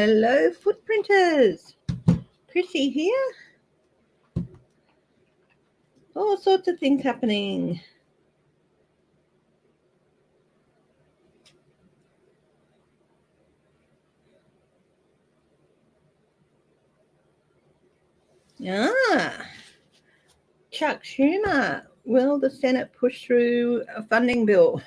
Hello, footprinters. Chrissy here. All sorts of things happening. Chuck Schumer. Will the Senate push through a funding bill?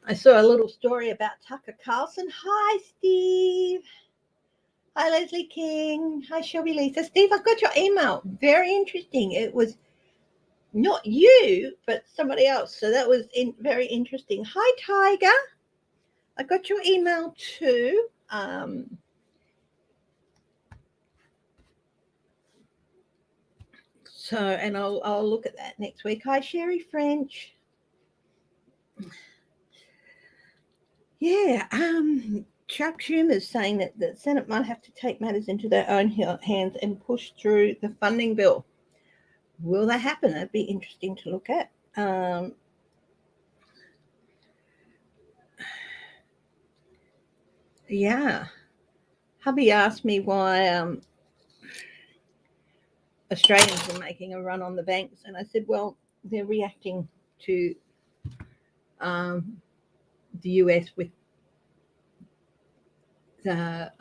I saw a little story about Tucker Carlson. Hi, Steve. Hi, Leslie King. Hi, Shelby Lisa. Steve, I got your email. Very interesting. It was not you, but somebody else. So that was very interesting. Hi, Tiger. I got your email too. So, and I'll look at that next week. Hi, Sherry French. Yeah, Chuck Schumer is saying that the Senate might have to take matters into their own hands and push through the funding bill. Will that happen? That'd be interesting to look at. Yeah. Hubby asked me why Australians are making a run on the banks, and I said, well, they're reacting to the US with the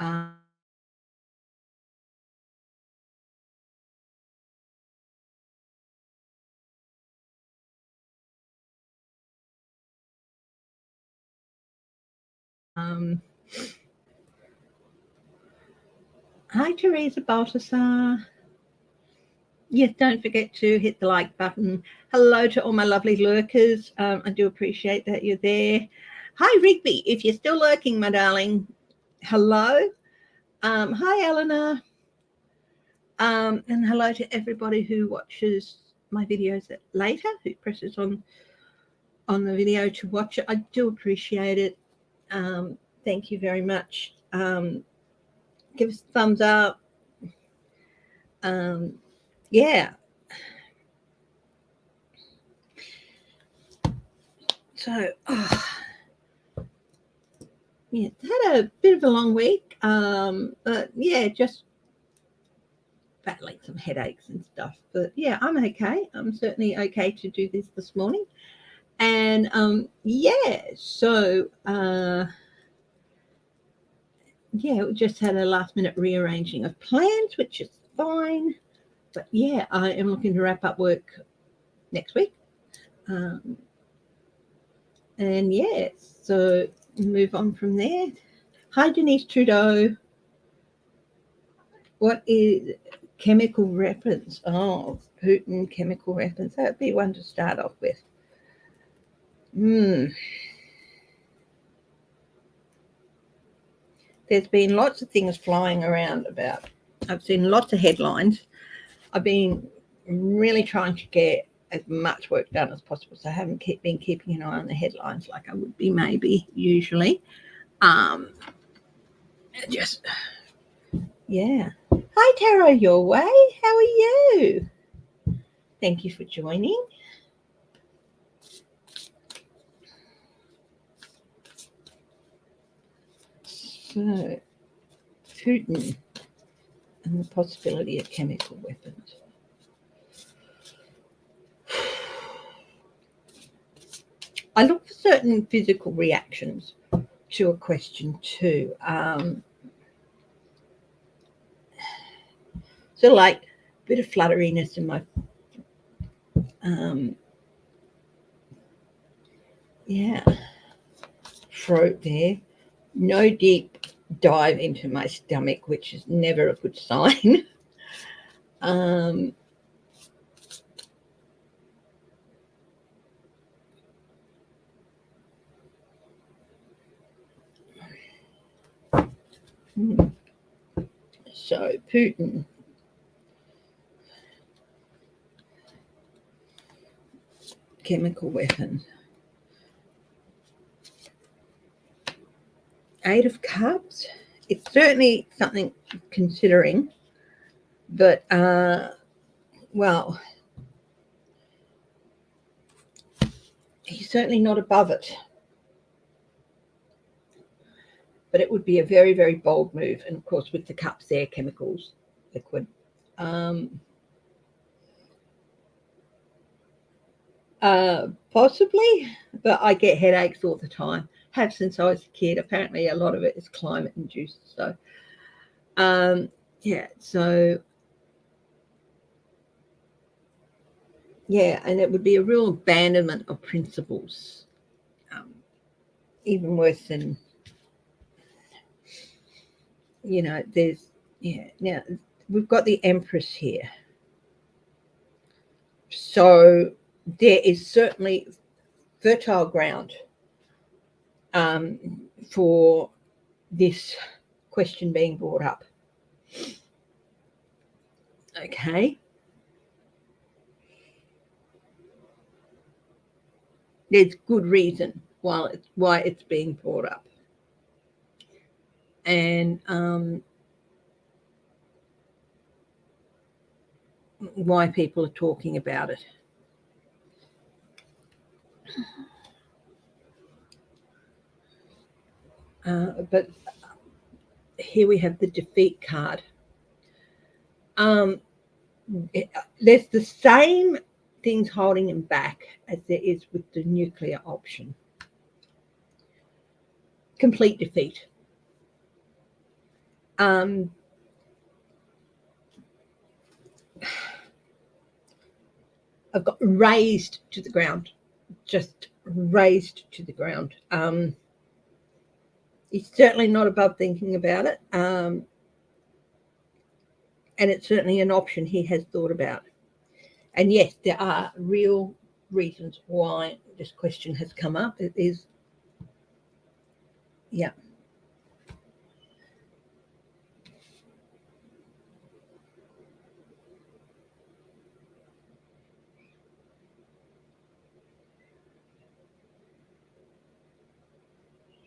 hi, Teresa Baltasar. Yes, don't forget to hit the like button. Hello to all my lovely lurkers. I do appreciate that you're there. Hi, Rigby. If you're still lurking, my darling, hello. Hi, Eleanor. And hello to everybody who watches my videos later, who presses on the video to watch it. I do appreciate it. Thank you very much. Give us a thumbs up. Yeah. So, yeah, had a bit of a long week. But yeah, just battling some headaches and stuff. But yeah, I'm okay. I'm certainly okay to do this morning. And yeah, so yeah, we just had a last minute rearranging of plans, which is fine. But yeah, I am looking to wrap up work next week. And yeah, so move on from there. Hi, Denise Trudeau. What is chemical weapons? Oh, Putin chemical weapons. That would be one to start off with. There's been lots of things flying around about. I've seen lots of headlines. I've been really trying to get as much work done as possible, so I haven't been keeping an eye on the headlines like I would be maybe usually. Just yeah. Hi, Tara, your way. How are you? Thank you for joining. So, Putin and the possibility of chemical weapons. I look for certain physical reactions to a question too. So, like a bit of flutteriness in my throat there. No deep dive into my stomach, which is never a good sign. So Putin. chemical weapons. 8 of Cups. It's certainly something considering, but well, he's certainly not above it. But it would be a very, very bold move. And of course, with the cups there, chemicals, liquid. Possibly, but I get headaches all the time. Have since I was a kid. Apparently, a lot of it is climate induced. So, yeah. So, yeah, and it would be a real abandonment of principles, even worse than, there's, yeah. Now we've got the Empress here, so there is certainly fertile ground for this question being brought up. Okay. There's good reason why it's being brought up. And why people are talking about it. But here we have the defeat card. There's the same things holding him back as there is with the nuclear option. Complete defeat. I've got razed to the ground, just razed to the ground. He's certainly not above thinking about it. And it's certainly an option he has thought about. And yes, there are real reasons why this question has come up. It is, yeah.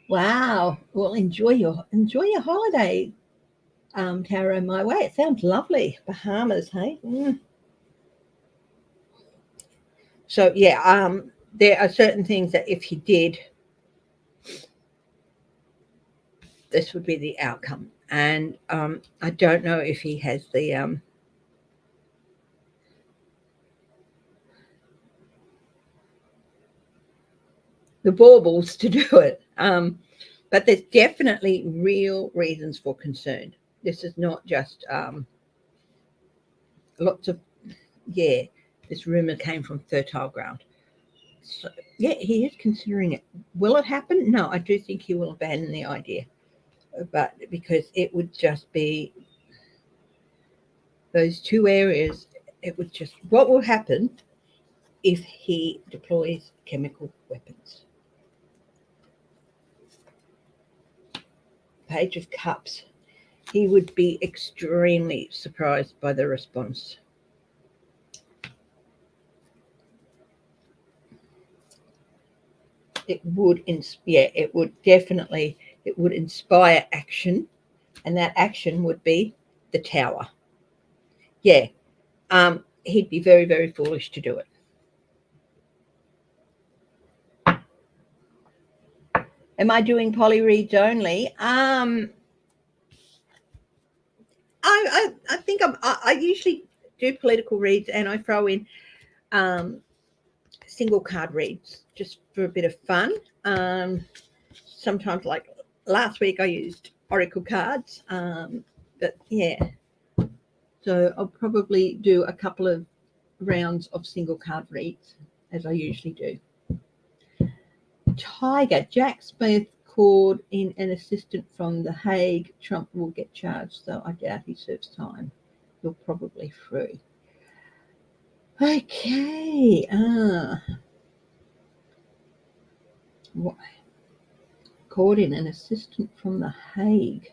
Wow. Well, enjoy your holiday, Tara, my way. It sounds lovely. Bahamas, hey? So yeah, there are certain things that if he did, this would be the outcome. And I don't know if he has the baubles to do it. But there's definitely real reasons for concern. This is not just lots of, yeah, this rumor came from fertile ground. So, yeah, he is considering it. Will it happen? No, I do think he will abandon the idea. But because it would just be those two areas, it would just, what will happen if he deploys chemical weapons? Page of Cups. He would be extremely surprised by the response. It would inspire action, and that action would be the Tower. Yeah, he'd be very, very foolish to do it. Am I doing poly reads only? I think I usually do political reads, and I throw in single card reads just for a bit of fun. Sometimes, like last week, I used oracle cards, but yeah. So I'll probably do a couple of rounds of single card reads, as I usually do. Tiger. Jack Smith called in an assistant from The Hague. Trump will get charged, so I doubt he serves time. He'll probably free. Okay. What? Called in an assistant from The Hague.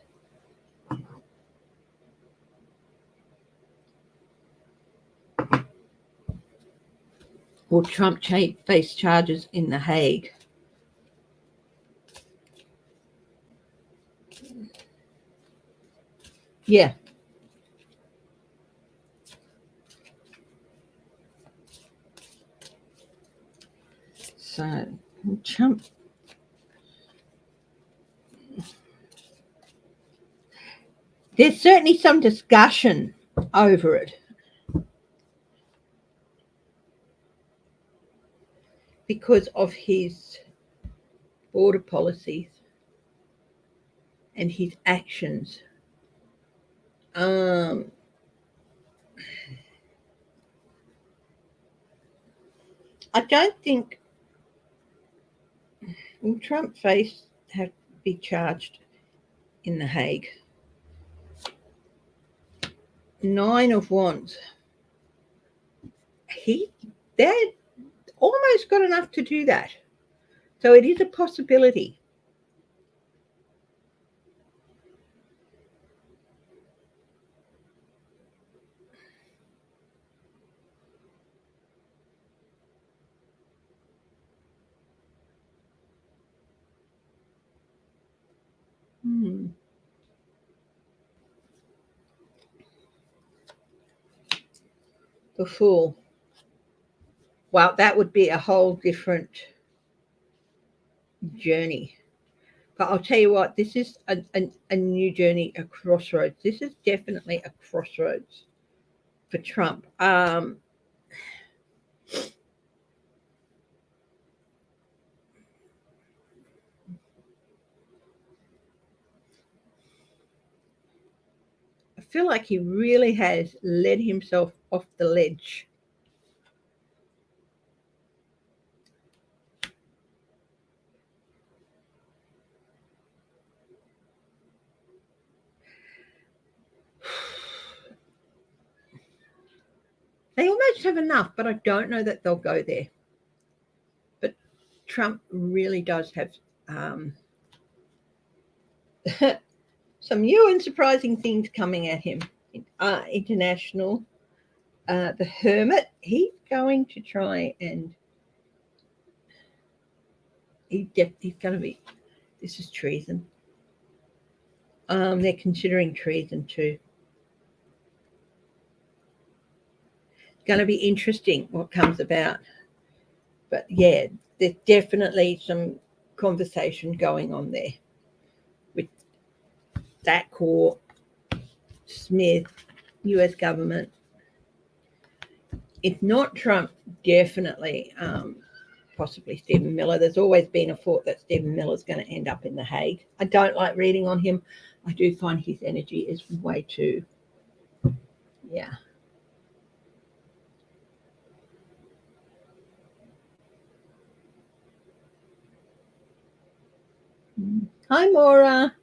Will Trump face charges in The Hague? Yeah. So Trump. There's certainly some discussion over it because of his border policies and his actions. I don't think will Trump have to be charged in The Hague. 9 of Wands. They're almost got enough to do that. So it is a possibility. The Fool. Well, that would be a whole different journey. But I'll tell you what, this is a new journey, a crossroads. This is definitely a crossroads for Trump. I feel like he really has led himself off the ledge. They almost have enough, but I don't know that they'll go there. But Trump really does have some new and surprising things coming at him. International, the Hermit, he's going to try and he's going to be, this is treason. They're considering treason too. It's going to be interesting what comes about. But yeah, there's definitely some conversation going on there with that court, Smith, US government. If not Trump, definitely possibly Stephen Miller. There's always been a thought that Stephen Miller's going to end up in The Hague. I don't like reading on him. I do find his energy is way too, yeah. Hi, Maura.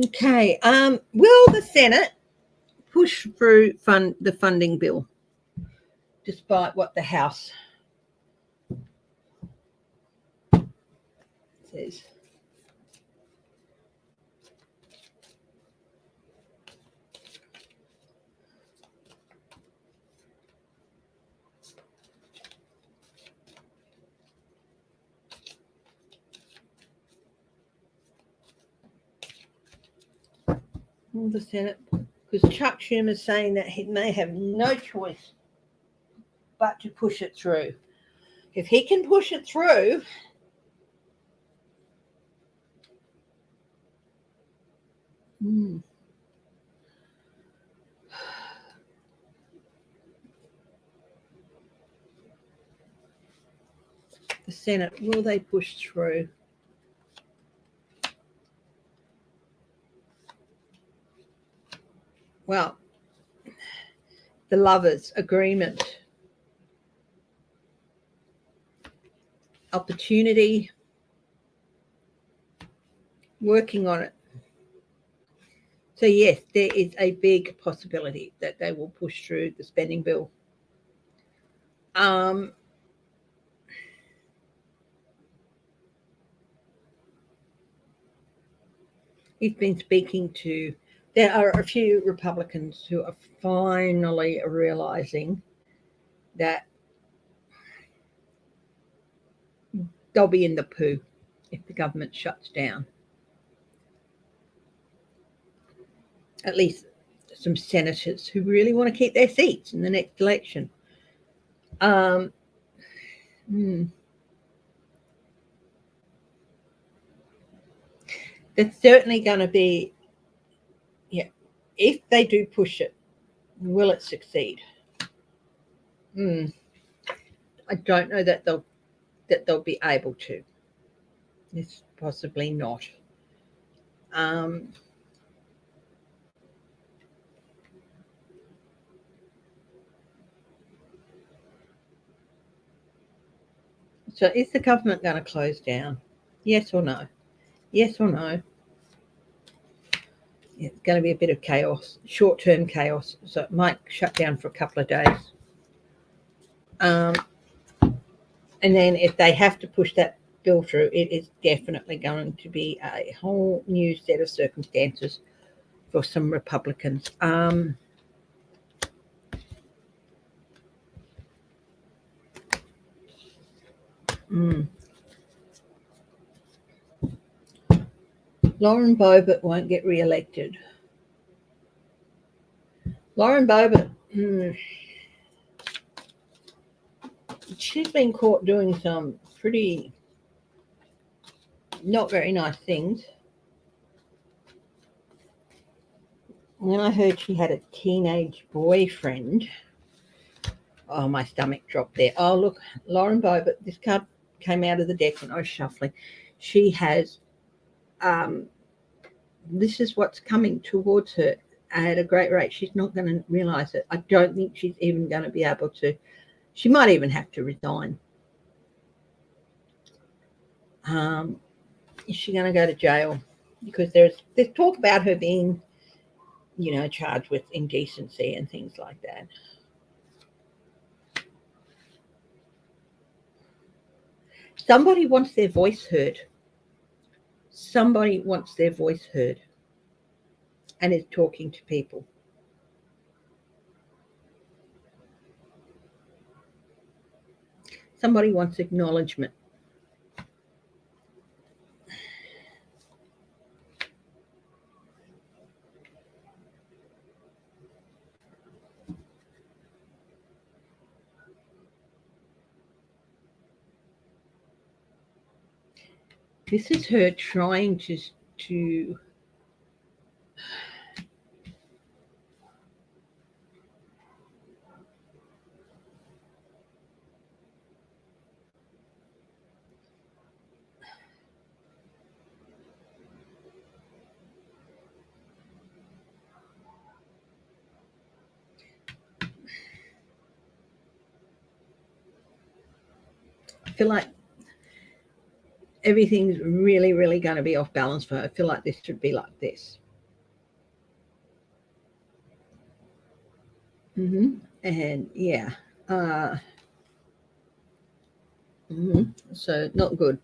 Okay. Will the Senate push through the funding bill, despite what the House says? Will the Senate, because Chuck Schumer's saying that he may have no choice but to push it through. If he can push it through, the Senate, will they push through? Well, the lovers' agreement, opportunity, working on it. So yes, there is a big possibility that they will push through the spending bill. he's been speaking to. There are a few Republicans who are finally realizing that they'll be in the poo if the government shuts down. At least some senators who really want to keep their seats in the next election. That's certainly going to be, yeah, if they do push it, will it succeed? I don't know that they'll be able to. It's possibly not. So is the government going to close down? Yes or no? Yes or no? It's going to be a bit of chaos, short-term chaos. So it might shut down for a couple of days. And then if they have to push that bill through, it is definitely going to be a whole new set of circumstances for some Republicans. Lauren Boebert won't get re-elected. Lauren Boebert, she's been caught doing some pretty not very nice things. When I heard she had a teenage boyfriend, oh, my stomach dropped there. Oh, look, Lauren Boebert, this card came out of the deck when I was shuffling. She has, this is what's coming towards her at a great rate. She's not going to realize it. I don't think she's even going to be able to. She might even have to resign. Is she going to go to jail? Because there's talk about her being, charged with indecency and things like that. Somebody wants their voice heard. Somebody wants their voice heard and is talking to people. Somebody wants acknowledgement. This is her trying to I feel like everything's really, really going to be off balance for her. I feel like this should be like this. And yeah. So not good.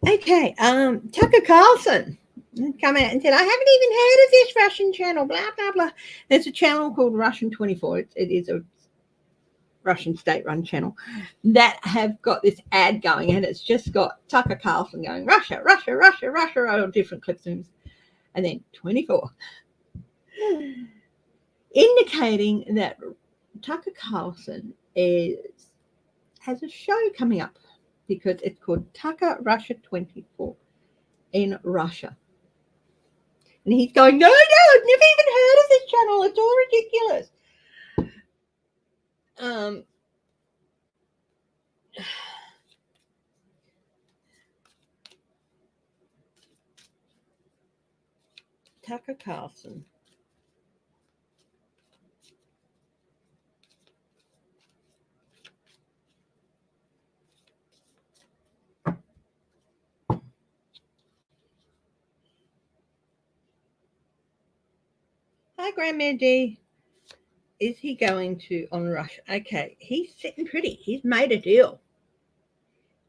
Okay, Tucker Carlson come out and said, I haven't even heard of this Russian channel, blah, blah, blah. There's a channel called Russian 24. It is a Russian state-run channel that have got this ad going, and it's just got Tucker Carlson going, Russia, Russia, Russia, Russia, on different clips. And then 24. Indicating that Tucker Carlson has a show coming up because it's called Tucker Russia 24 in Russia. And he's going, no, I've never even heard of this channel. It's all ridiculous. Tucker Carlson. Hi, Grandma D. Is he going to on Russia? Okay, he's sitting pretty. He's made a deal.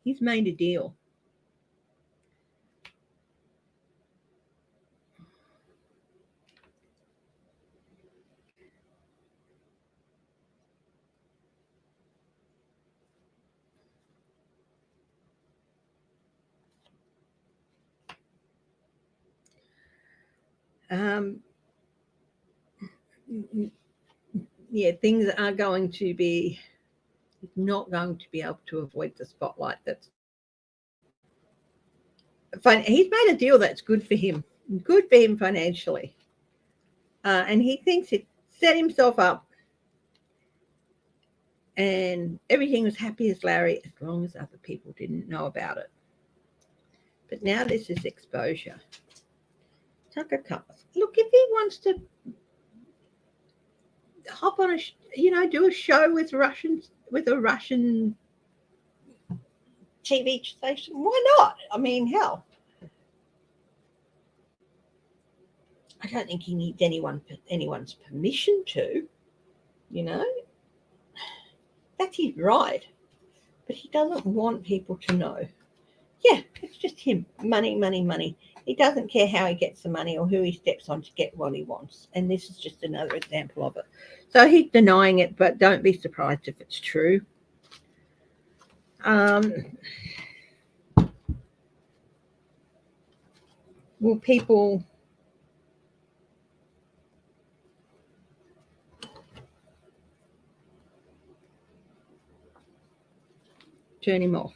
He's made a deal. Um, yeah, things are going to be not going to be able to avoid the spotlight. That's fine. He's made a deal that's good for him financially, and he thinks it set himself up, and everything was happy as Larry as long as other people didn't know about it. But now this is exposure. Tucker Carlson. Look, if he wants to hop on do a show with a Russian TV station, why not? I mean, hell, I don't think he needs anyone's permission to, you know. That's his right, but he doesn't want people to know. Yeah, it's just him. Money, money, money. He doesn't care how he gets the money or who he steps on to get what he wants. And this is just another example of it. So he's denying it, but don't be surprised if it's true. Will people turn him off?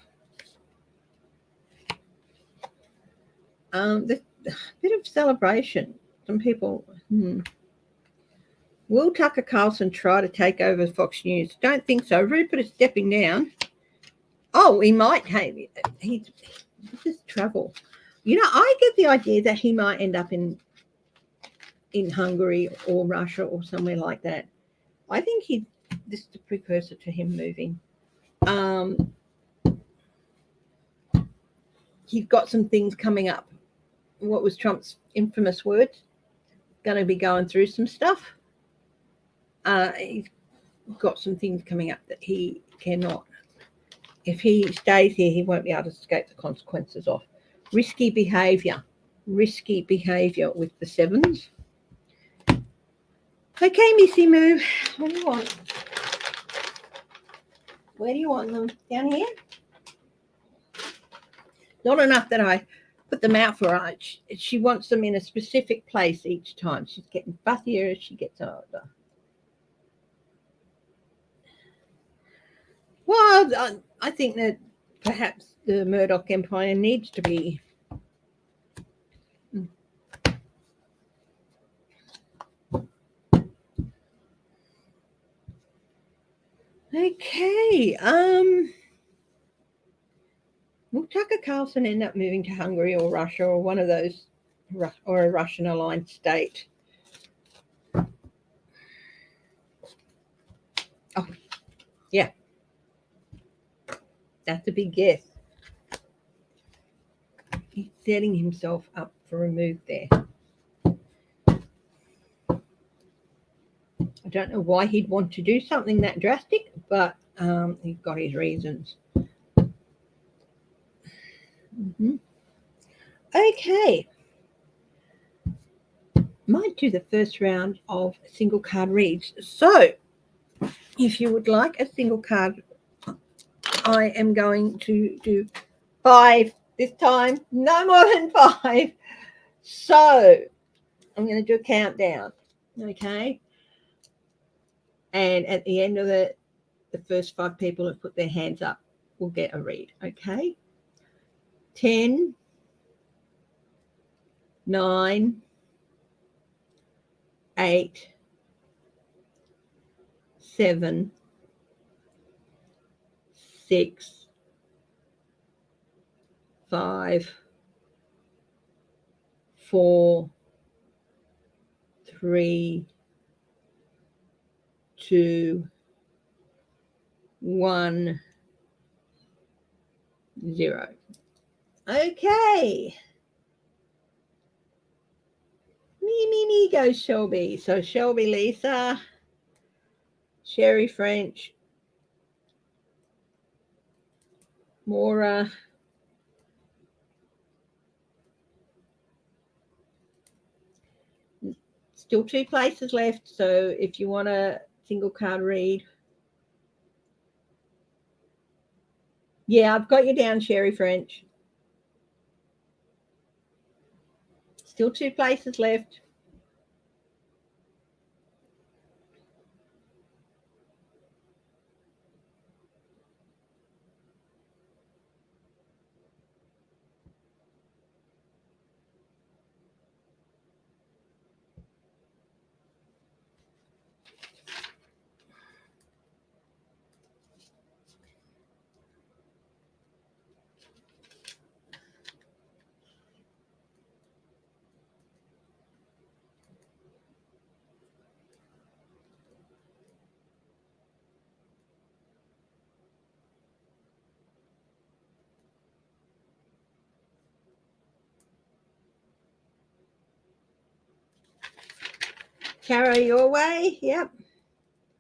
There's a bit of celebration. Some people, Will Tucker Carlson try to take over Fox News? Don't think so. Rupert is stepping down. Oh, he might. Hey, he's just travel. I get the idea that he might end up in Hungary or Russia or somewhere like that. I think this is the precursor to him moving. He's got some things coming up. What was Trump's infamous word? Going to be going through some stuff. He's got some things coming up that he cannot. If he stays here, he won't be able to escape the consequences of risky behaviour with the sevens. Okay, Missy Moo, what do you want? Where do you want them? Down here? Not enough that I put them out for her. She wants them in a specific place each time. She's getting fussier as she gets older. Well, I think that perhaps the Murdoch empire needs to be okay. Will Tucker Carlson end up moving to Hungary or Russia or one of those, or a Russian aligned state? Oh, yeah. That's a big guess. He's setting himself up for a move there. I don't know why he'd want to do something that drastic, but he's got his reasons. Okay. Might do the first round of single card reads. So, if you would like a single card, I am going to do 5 this time. No more than 5. So, I'm going to do a countdown. Okay. And at the end of it, the first 5 people who put their hands up will get a read. Okay. 10, 9, 8, 7, 6, 5, 4, 3, 2, 1, 0. Okay. Me goes Shelby. So Shelby, Lisa, Sherry French, Maura, still 2 places left. So if you want a single card read, yeah, I've got you down, Sherry French. Still 2 places left. Caro, your way. Yep.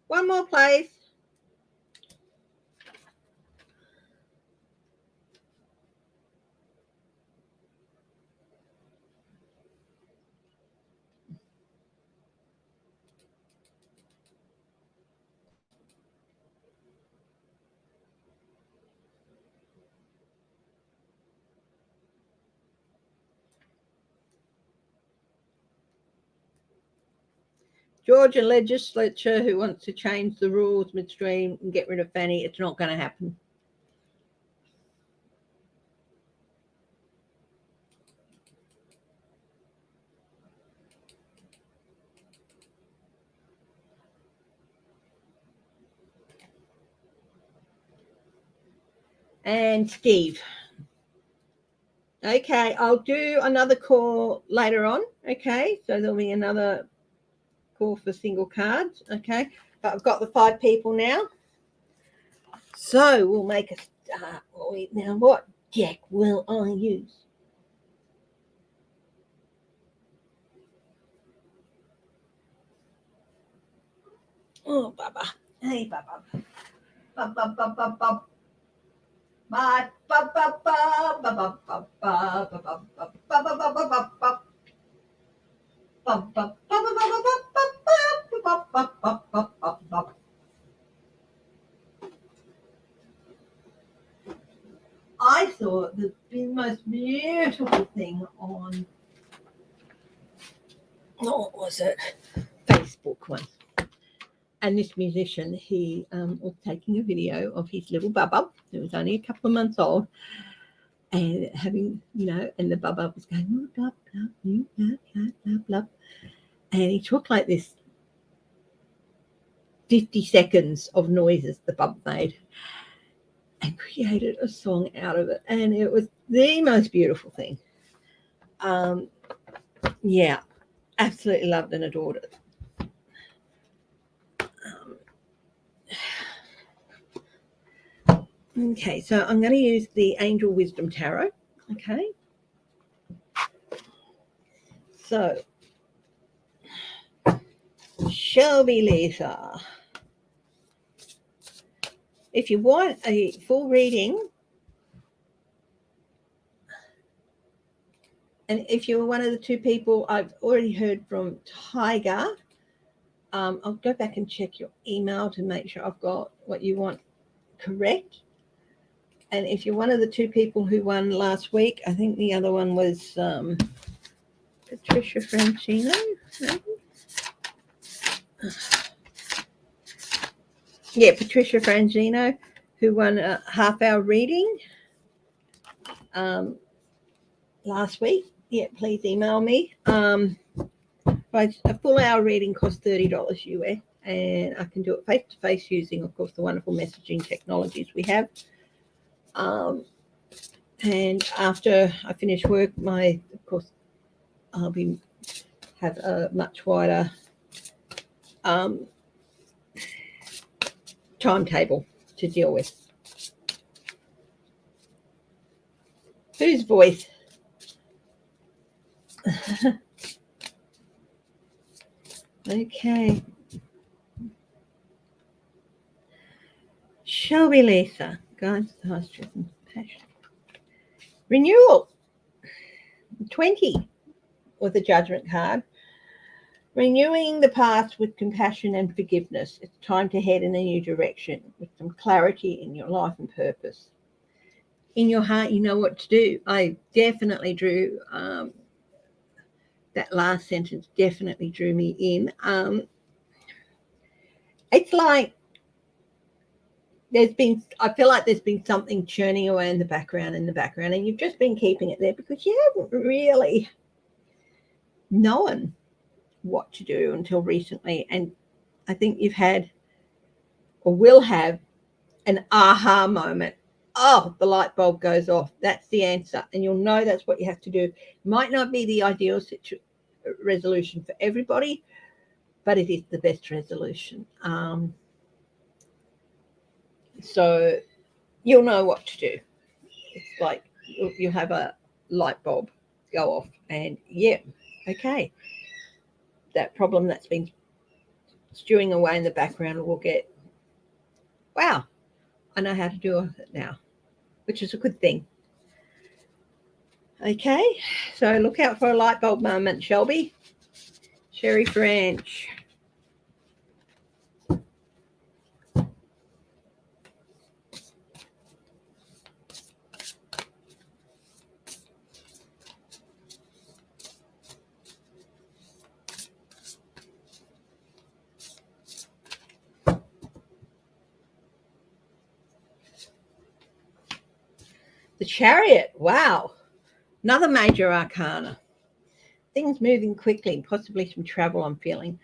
One more place. Georgia legislature who wants to change the rules midstream and get rid of Fanny. It's not going to happen. And Steve. Okay, I'll do another call later on. Okay, so there'll be another call for single cards. Okay, but I've got the 5 people now. So we'll make a start. Now, what deck will I use? Oh, Baba. Hey, Baba. Baba, Baba, Baba. My Baba, Baba, Baba, Baba, Baba, Baba, Baba, Baba. I thought the most beautiful thing on, what was it? Facebook one. And this musician, he was taking a video of his little bubba, who was only a couple of months old, and having, and the bubba was going, blah, blah, blah, blah, blah, blah. And he took like this 50 seconds of noises the bub made and created a song out of it. And it was the most beautiful thing. Yeah, absolutely loved and adored it. Okay, so I'm going to use the Angel Wisdom Tarot. Okay. So, Shelby Lisa, if you want a full reading, and if you're one of the 2 people I've already heard from, Tiger, I'll go back and check your email to make sure I've got what you want correct. And if you're one of the 2 people who won last week, I think the other one was Patricia Francino, maybe? Yeah, Patricia Francino, who won a half-hour reading last week. Yeah, please email me. A full-hour reading costs $30 US, and I can do it face-to-face using, of course, the wonderful messaging technologies we have. And after I finish work, of course, I'll have a much wider timetable to deal with. Whose voice? Okay. Shelby Lisa, guides the highest truth and passion. Renewal. 20 with the judgment card. Renewing the past with compassion and forgiveness. It's time to head in a new direction with some clarity in your life and purpose. In your heart, you know what to do. I definitely drew that last sentence, definitely drew me in. It's like I feel like there's been something churning away in the background, and you've just been keeping it there because you haven't really known what to do until recently. And I think you've had or will have an aha moment. Oh, the light bulb goes off. That's the answer. And you'll know that's what you have to do. Might not be the ideal resolution for everybody, but it is the best resolution. So you'll know what to do. It's like you'll have a light bulb go off and okay. That problem that's been stewing away in the background will get, wow, I know how to do it now, which is a good thing. Okay, so look out for a light bulb moment, Shelby. Sherry French. The Chariot, wow. Another major arcana. Things moving quickly, possibly some travel I'm feeling.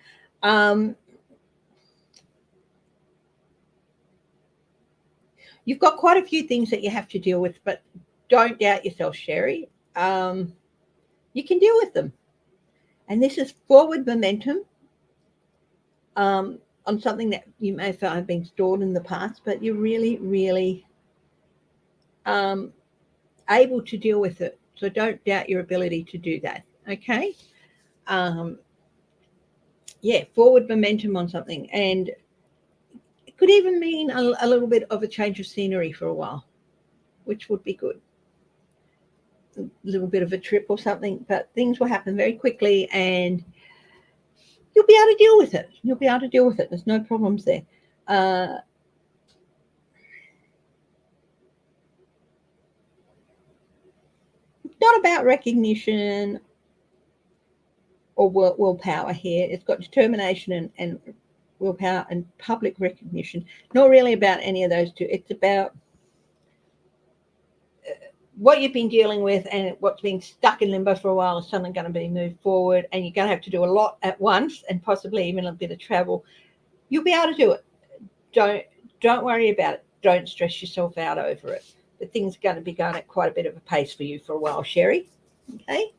You've got quite a few things that you have to deal with, but don't doubt yourself, Sherry. You can deal with them. And this is forward momentum on something that you may feel have been stored in the past, but you're really, really able to deal with it. So don't doubt your ability to do that. Okay. Forward momentum on something. And it could even mean a little bit of a change of scenery for a while, which would be good. A little bit of a trip or something, but things will happen very quickly and you'll be able to deal with it. There's no problems there. Not about recognition or willpower here. It's got determination and willpower and public recognition. Not really about any of those two. It's about what you've been dealing with and what's been stuck in limbo for a while is suddenly going to be moved forward, and you're going to have to do a lot at once and possibly even a bit of travel. You'll be able to do it. Don't worry about it. Don't stress yourself out over it. But things are going to be going at quite a bit of a pace for you for a while, Sherry. Okay.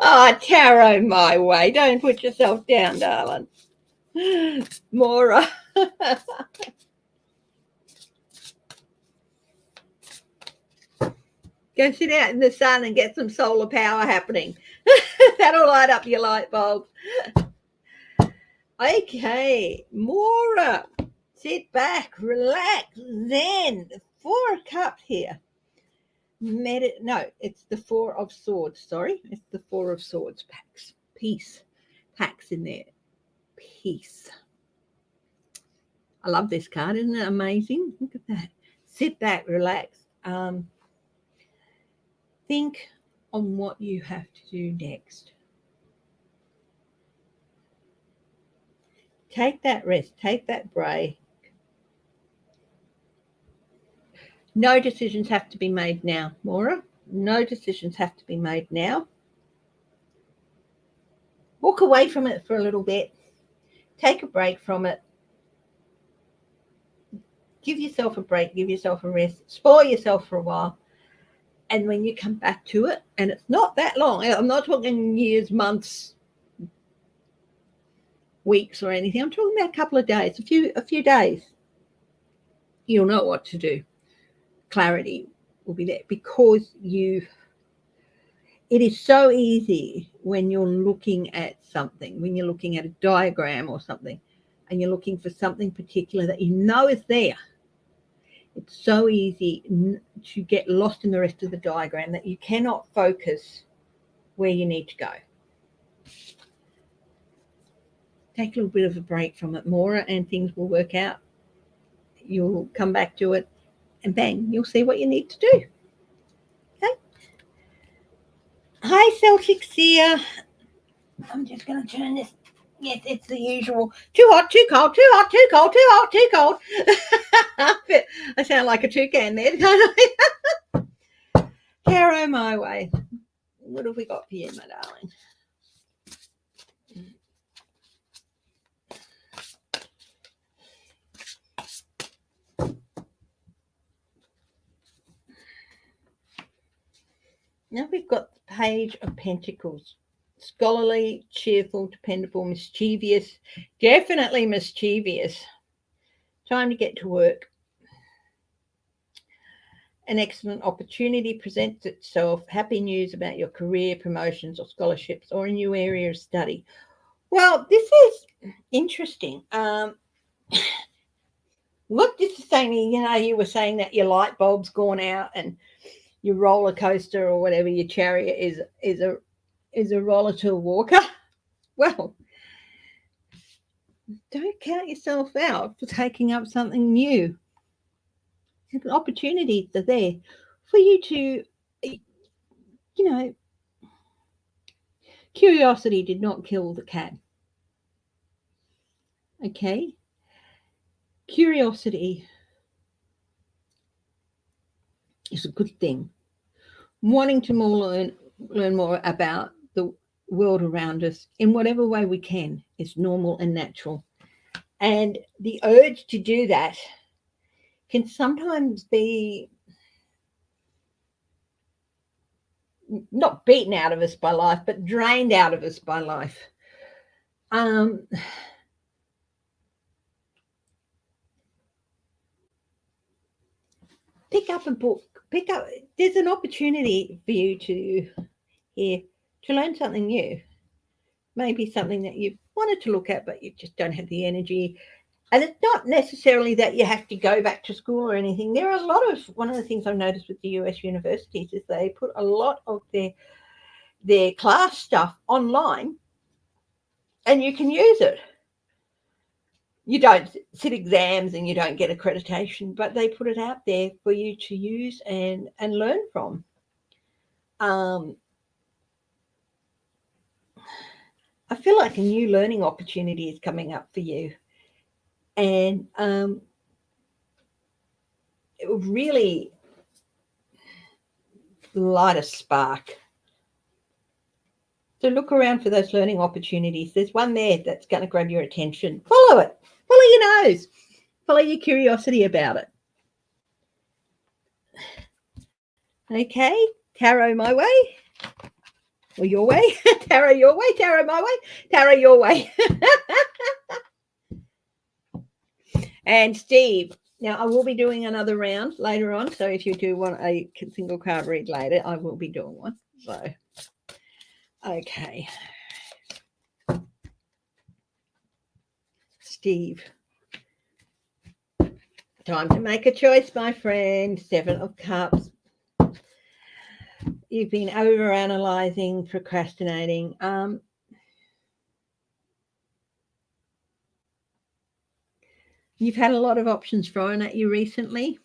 Oh, tarot my way. Don't put yourself down, darling. Maura. Go sit out in the sun and get some solar power happening. That'll light up your light bulbs. Okay, Maura. Sit back, relax, zen. 4 of Cups here. No, it's the 4 of Swords. Sorry, it's the 4 of Swords. Packs, peace, packs in there. Peace. I love this card. Isn't it amazing? Look at that. Sit back, relax. Think on what you have to do next. Take that rest. Take that break. No decisions have to be made now, Maura. No decisions have to be made now. Walk away from it for a little bit. Take a break from it. Give yourself a break. Give yourself a rest. Spoil yourself for a while. And when you come back to it, and it's not that long. I'm not talking years, months, weeks or anything. I'm talking about a couple of days, a few days. You'll know what to do. Clarity will be there because it is so easy when you're looking at something, when you're looking at a diagram or something, and you're looking for something particular that you know is there. It's so easy to get lost in the rest of the diagram that you cannot focus where you need to go. Take a little bit of a break from it, Maura, and things will work out. You'll come back to it and bang, you'll see what you need to do. Okay. Hi, Celtic Seer. I'm just going to turn this. Yes, it's the usual. Too hot, too cold, too hot, too cold, too hot, too cold. I sound like a toucan there. Tarot my way. What have we got for you, my darling? Now we've got the Page of Pentacles. Scholarly, cheerful, dependable, mischievous. Definitely mischievous. Time to get to work. An excellent opportunity presents itself. Happy news about your career, promotions or scholarships or a new area of study. Well, this is interesting. What this is saying, you were saying that your light bulb's gone out and your roller coaster or whatever, your chariot is a roller to a walker. Well, don't count yourself out for taking up something new. Opportunities are there for you to, curiosity did not kill the cat. Okay? Curiosity is a good thing. Wanting to learn more about the world around us in whatever way we can is normal and natural. And the urge to do that can sometimes be not beaten out of us by life, but drained out of us by life. Pick up a book. There's an opportunity for you to learn something new. Maybe something that you've wanted to look at, but you just don't have the energy. And it's not necessarily that you have to go back to school or anything. There are a lot of, one of the things I've noticed with the US universities is they put a lot of their class stuff online and you can use it. You don't sit exams and you don't get accreditation, but they put it out there for you to use and learn from. I feel like a new learning opportunity is coming up for you. And it will really light a spark. So look around for those learning opportunities. There's one there that's going to grab your attention. Follow it. Follow your nose. Follow your curiosity about it. Okay, tarot my way. Or your way. Tarot your way. Tarot my way. Tarot your way. And Steve, now I will be doing another round later on. So if you do want a single card read later, I will be doing one. So, okay. Steve. Time to make a choice, my friend. 7 of Cups. You've been overanalyzing, procrastinating. You've had a lot of options thrown at you recently.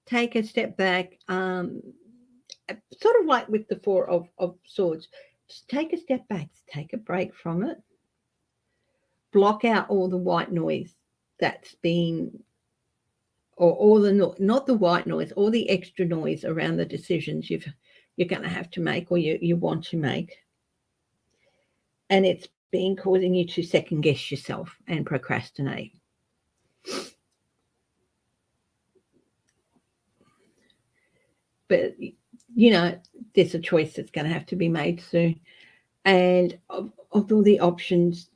Take a step back. Sort of like with the 4 of Swords. Just take a step back. Take a break from it. Block out all the white noise that's been, or all the, not the white noise, all the extra noise around the decisions you're going to have to make or you want to make. And it's been causing you to second guess yourself and procrastinate. But, there's a choice that's going to have to be made soon. And of all the options,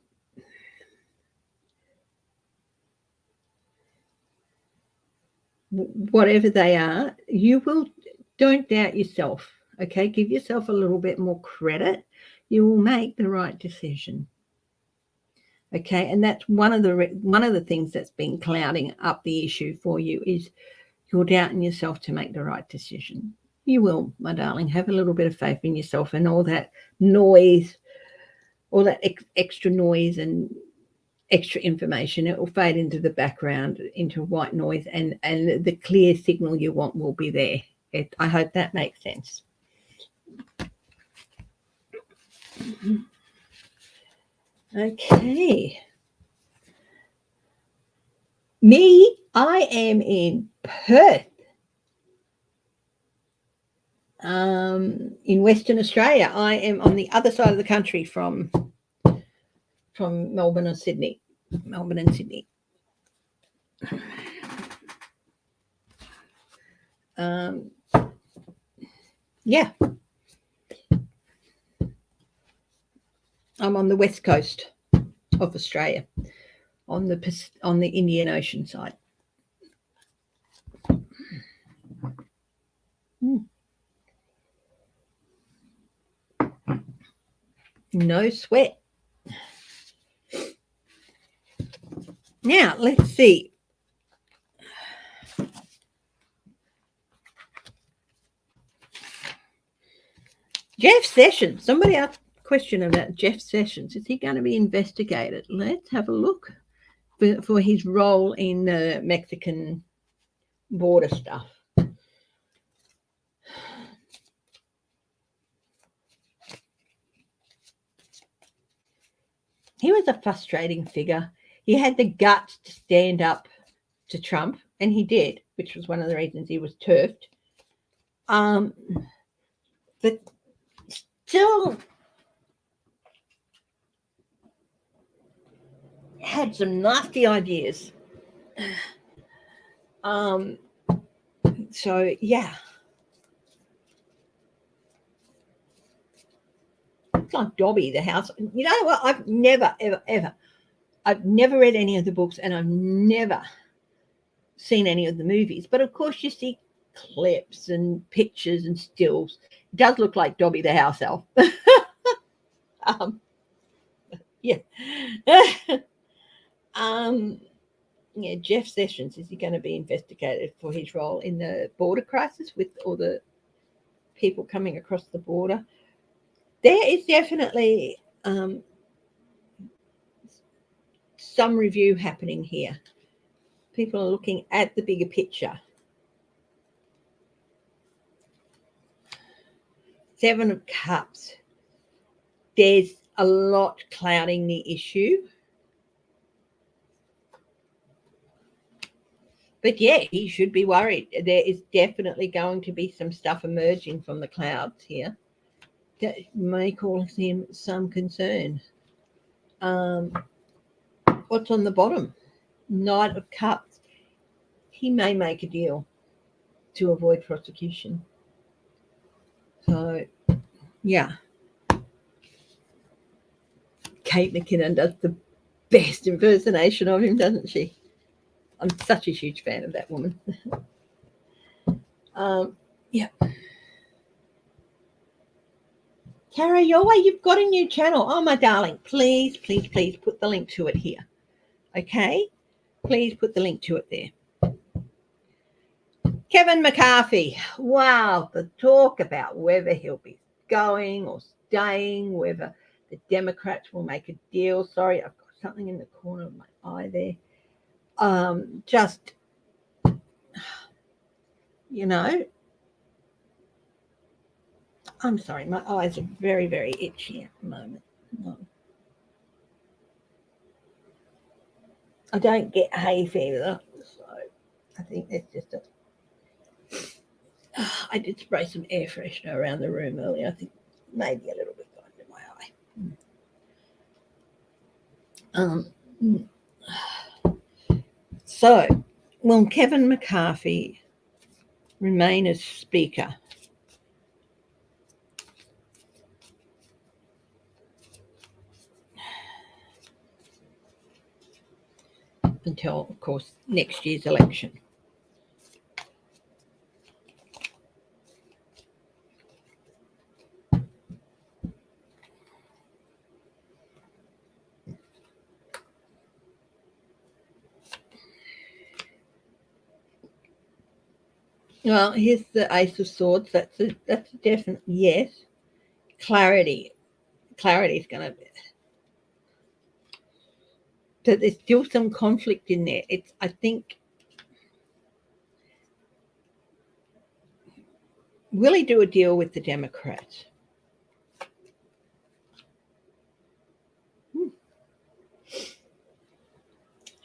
whatever they are, you will Don't doubt yourself. Okay, give yourself a little bit more credit. You will make the right decision. Okay, and that's one of the things that's been clouding up the issue for you is you're doubting yourself to make the right decision. You will, my darling. Have a little bit of faith in yourself, and all that noise, all that extra noise and extra information, it will fade into the background, into white noise, and the clear signal you want will be there. I hope that makes sense. Okay. Me, I am in Perth, in Western Australia. I am on the other side of the country from Melbourne and Sydney. Yeah, I'm on the west coast of Australia, on the Indian Ocean side. No sweat. Now, let's see. Jeff Sessions. Somebody asked a question about Jeff Sessions. Is he going to be investigated? Let's have a look for his role in the Mexican border stuff. He was a frustrating figure. He had the guts to stand up to Trump, and he did, which was one of the reasons he was turfed. But still had some nasty ideas. So yeah. It's like Dobby, the house. You know what? I've never, ever, I've never read any of the books, and I've never seen any of the movies. But of course, you see clips and pictures and stills. It does look like Dobby, the house elf. Yeah. Yeah, Jeff Sessions, is he going to be investigated for his role in the border crisis with all the people coming across the border? There is definitely some review happening here. People are looking at the bigger picture. 7 of Cups. There's a lot clouding the issue. But yeah, he should be worried. There is definitely going to be some stuff emerging from the clouds here that may cause him some concern. What's on the bottom? Knight of Cups. He may make a deal to avoid prosecution. So, yeah. Kate McKinnon does the best impersonation of him, doesn't she? I'm such a huge fan of that woman. Yeah. Kara Yowa, you've got a new channel. Oh, my darling, please, please, please put the link to it here. Okay? Please put the link to it there. Kevin McCarthy. Wow, the talk about whether he'll be going or staying, whether the Democrats will make a deal. Sorry, I've got something in the corner of my eye there. Just, you know, I'm sorry, my eyes are very, very itchy at the moment. No. I don't get hay fever, so I think it's just I did spray some air freshener around the room earlier. I think maybe a little bit got into my eye. So, will Kevin McCarthy remain as Speaker? Until, of course, next year's election. Well, here's the Ace of Swords. That's a definite yes. Clarity. Clarity is going to. But there's still some conflict in there. I think, will he do a deal with the Democrats?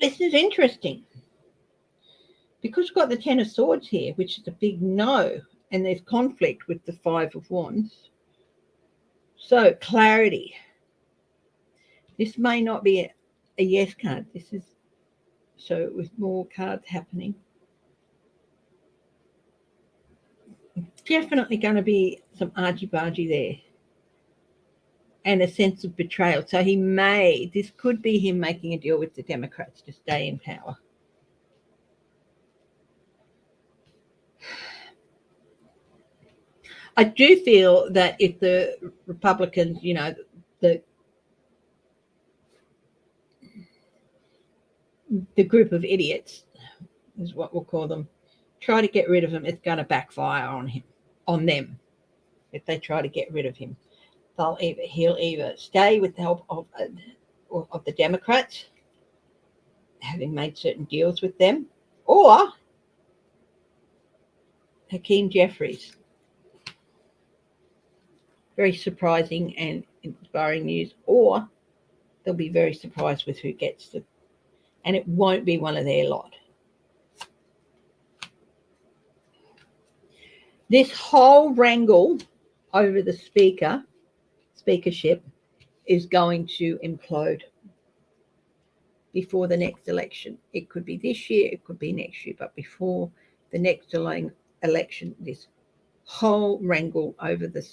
This is interesting because we've got the Ten of Swords here, which is a big no, and there's conflict with the Five of Wands. So, clarity. This may not be a yes card. This is so with more cards happening. Definitely going to be some argy-bargy there and a sense of betrayal. So this could be him making a deal with the Democrats to stay in power. I do feel that if the Republicans, the group of idiots is what we'll call them, try to get rid of him, it's going to backfire on them. If they try to get rid of him, he'll either stay with the help of the Democrats, having made certain deals with them, or Hakeem Jeffries. Very surprising and inspiring news, or they'll be very surprised with who gets it, and it won't be one of their lot. This whole wrangle over the speakership is going to implode before the next election. It could be this year, it could be next year, but before the next election, this whole wrangle over the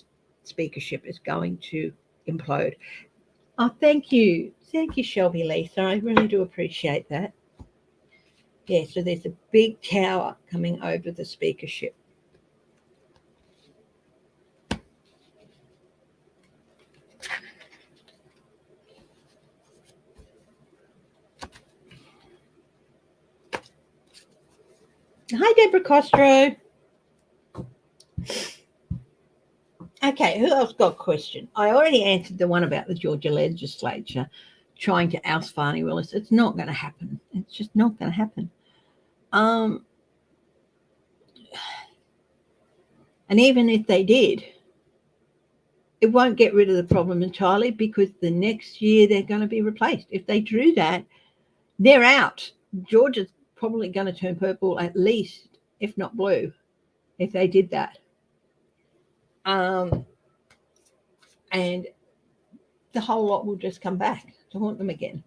speakership is going to implode. Oh, thank you. Thank you, Shelby Lisa. I really do appreciate that. Yeah, so there's a big tower coming over the speakership. Hi, Deborah Costro. Okay, who else got a question? I already answered the one about the Georgia legislature trying to oust Fani Willis. It's not going to happen. It's just not going to happen. And even if they did, it won't get rid of the problem entirely because the next year they're going to be replaced. If they drew that, they're out. Georgia's probably going to turn purple at least, if not blue, if they did that. And the whole lot will just come back to haunt them again.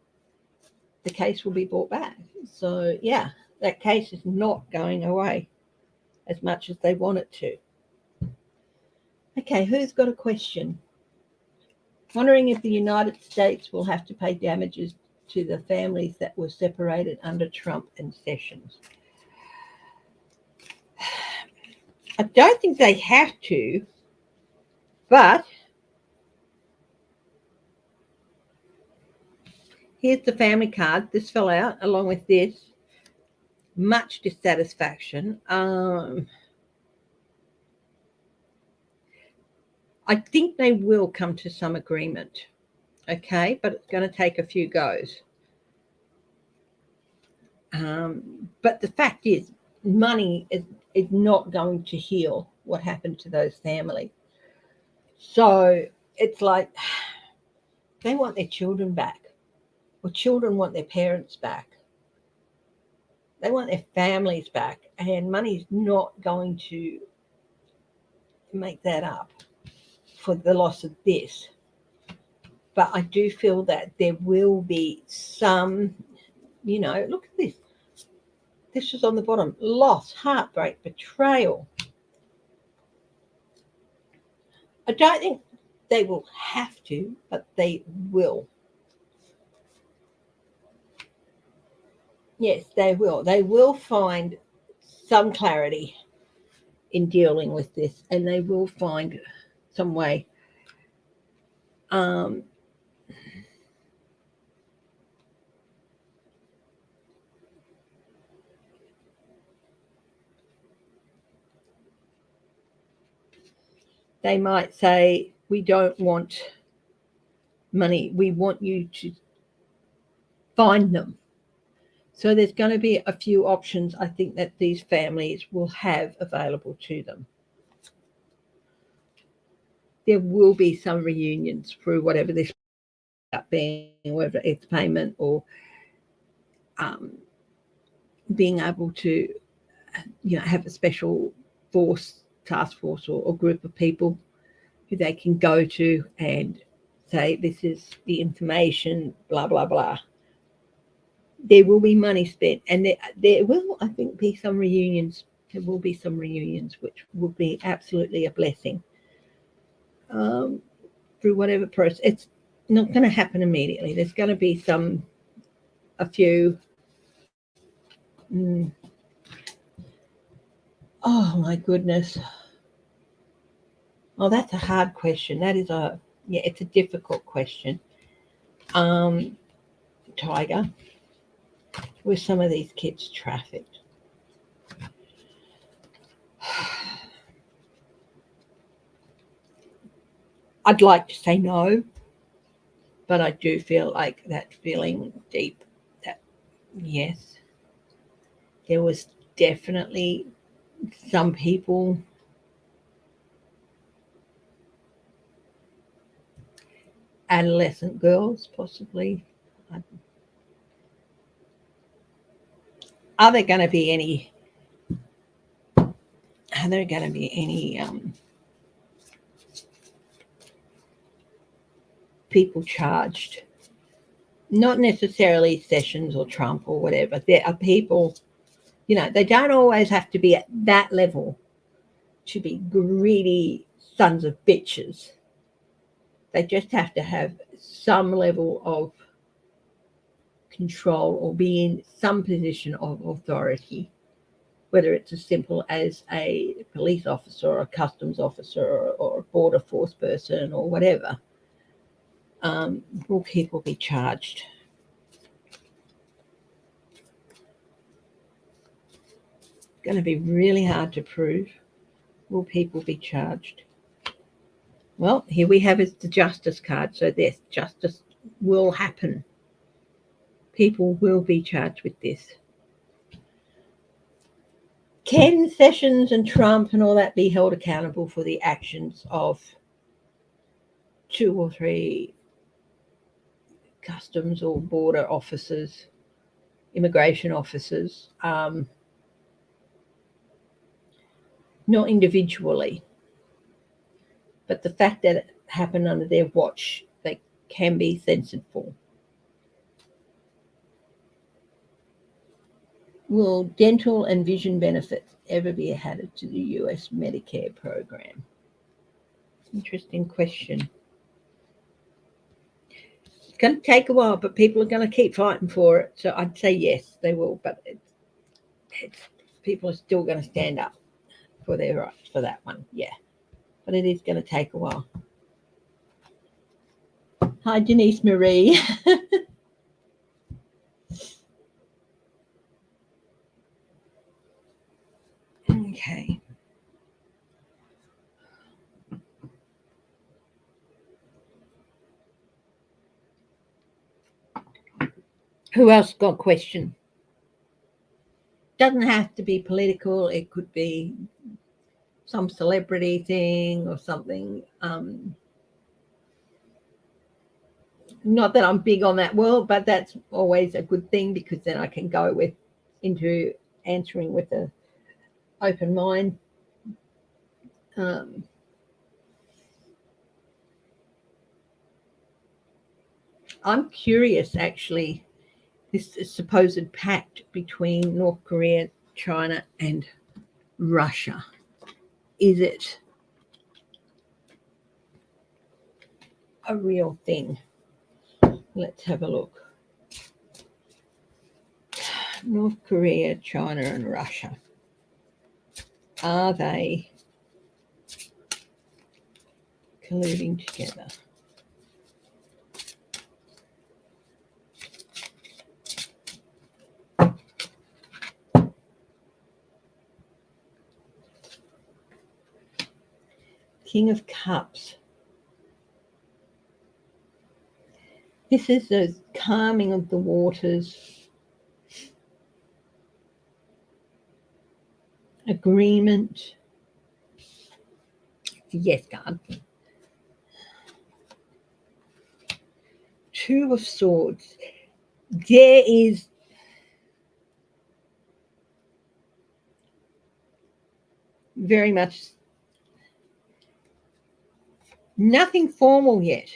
The case will be brought back. So, yeah, that case is not going away as much as they want it to. Okay, who's got a question? Wondering if the United States will have to pay damages to the families that were separated under Trump and Sessions. I don't think they have to, but here's the family card. This fell out along with this. Much dissatisfaction. I think they will come to some agreement, okay? But it's going to take a few goes. But the fact is, money is not going to heal what happened to those families. So it's like they want their children back, or children want their parents back. They want their families back, and money's not going to make that up for the loss of this. But I do feel that there will be some, look at this. This is on the bottom. Loss, heartbreak, betrayal. I don't think they will have to, but they will. Yes, they will. They will find some clarity in dealing with this, and they will find some way. They might say, we don't want money. We want you to find them. So there's going to be a few options, I think, that these families will have available to them. There will be some reunions through whatever this being, whether it's payment or um, being able to, have a special task force, or group of people who they can go to and say, this is the information, blah, blah, blah. There will be money spent, and there will, I think, be some reunions. There will be some reunions, which will be absolutely a blessing. Through whatever process, it's not going to happen immediately. There's going to be a few. Oh my goodness. Oh, that's a hard question. It's a difficult question. Tiger, were some of these kids trafficked? I'd like to say no, but I do feel like that feeling deep that yes, there was definitely some people adolescent girls possibly. Are there going to be any people charged? Not necessarily Sessions or Trump or whatever. There are people, they don't always have to be at that level to be greedy sons of bitches. They just have to have some level of control or be in some position of authority, whether it's as simple as a police officer or a customs officer or a border force person or whatever. Will people be charged? It's going to be really hard to prove. Will people be charged? Well, here we have is the justice card. So this justice will happen. People will be charged with this. Can Sessions and Trump and all that be held accountable for the actions of 2 or 3 customs or border officers, immigration officers? Not individually, but the fact that it happened under their watch, they can be censored for. Will dental and vision benefits ever be added to the US Medicare program? Interesting question. It's going to take a while, but people are going to keep fighting for it. So I'd say yes, they will, but people are still going to stand up for their rights for that one. Yeah, but it is going to take a while. Hi, Denise Marie. Okay. Who else got a question? Doesn't have to be political. It could be some celebrity thing or something. Not that I'm big on that world, but that's always a good thing because then I can go into answering with an open mind. I'm curious, actually, this supposed pact between North Korea, China, and Russia. Is it a real thing? Let's have a look. North Korea, China, and Russia. Are they colluding together? King of Cups. This is the calming of the waters. Agreement. Yes card. Two of Swords. There is very much nothing formal yet.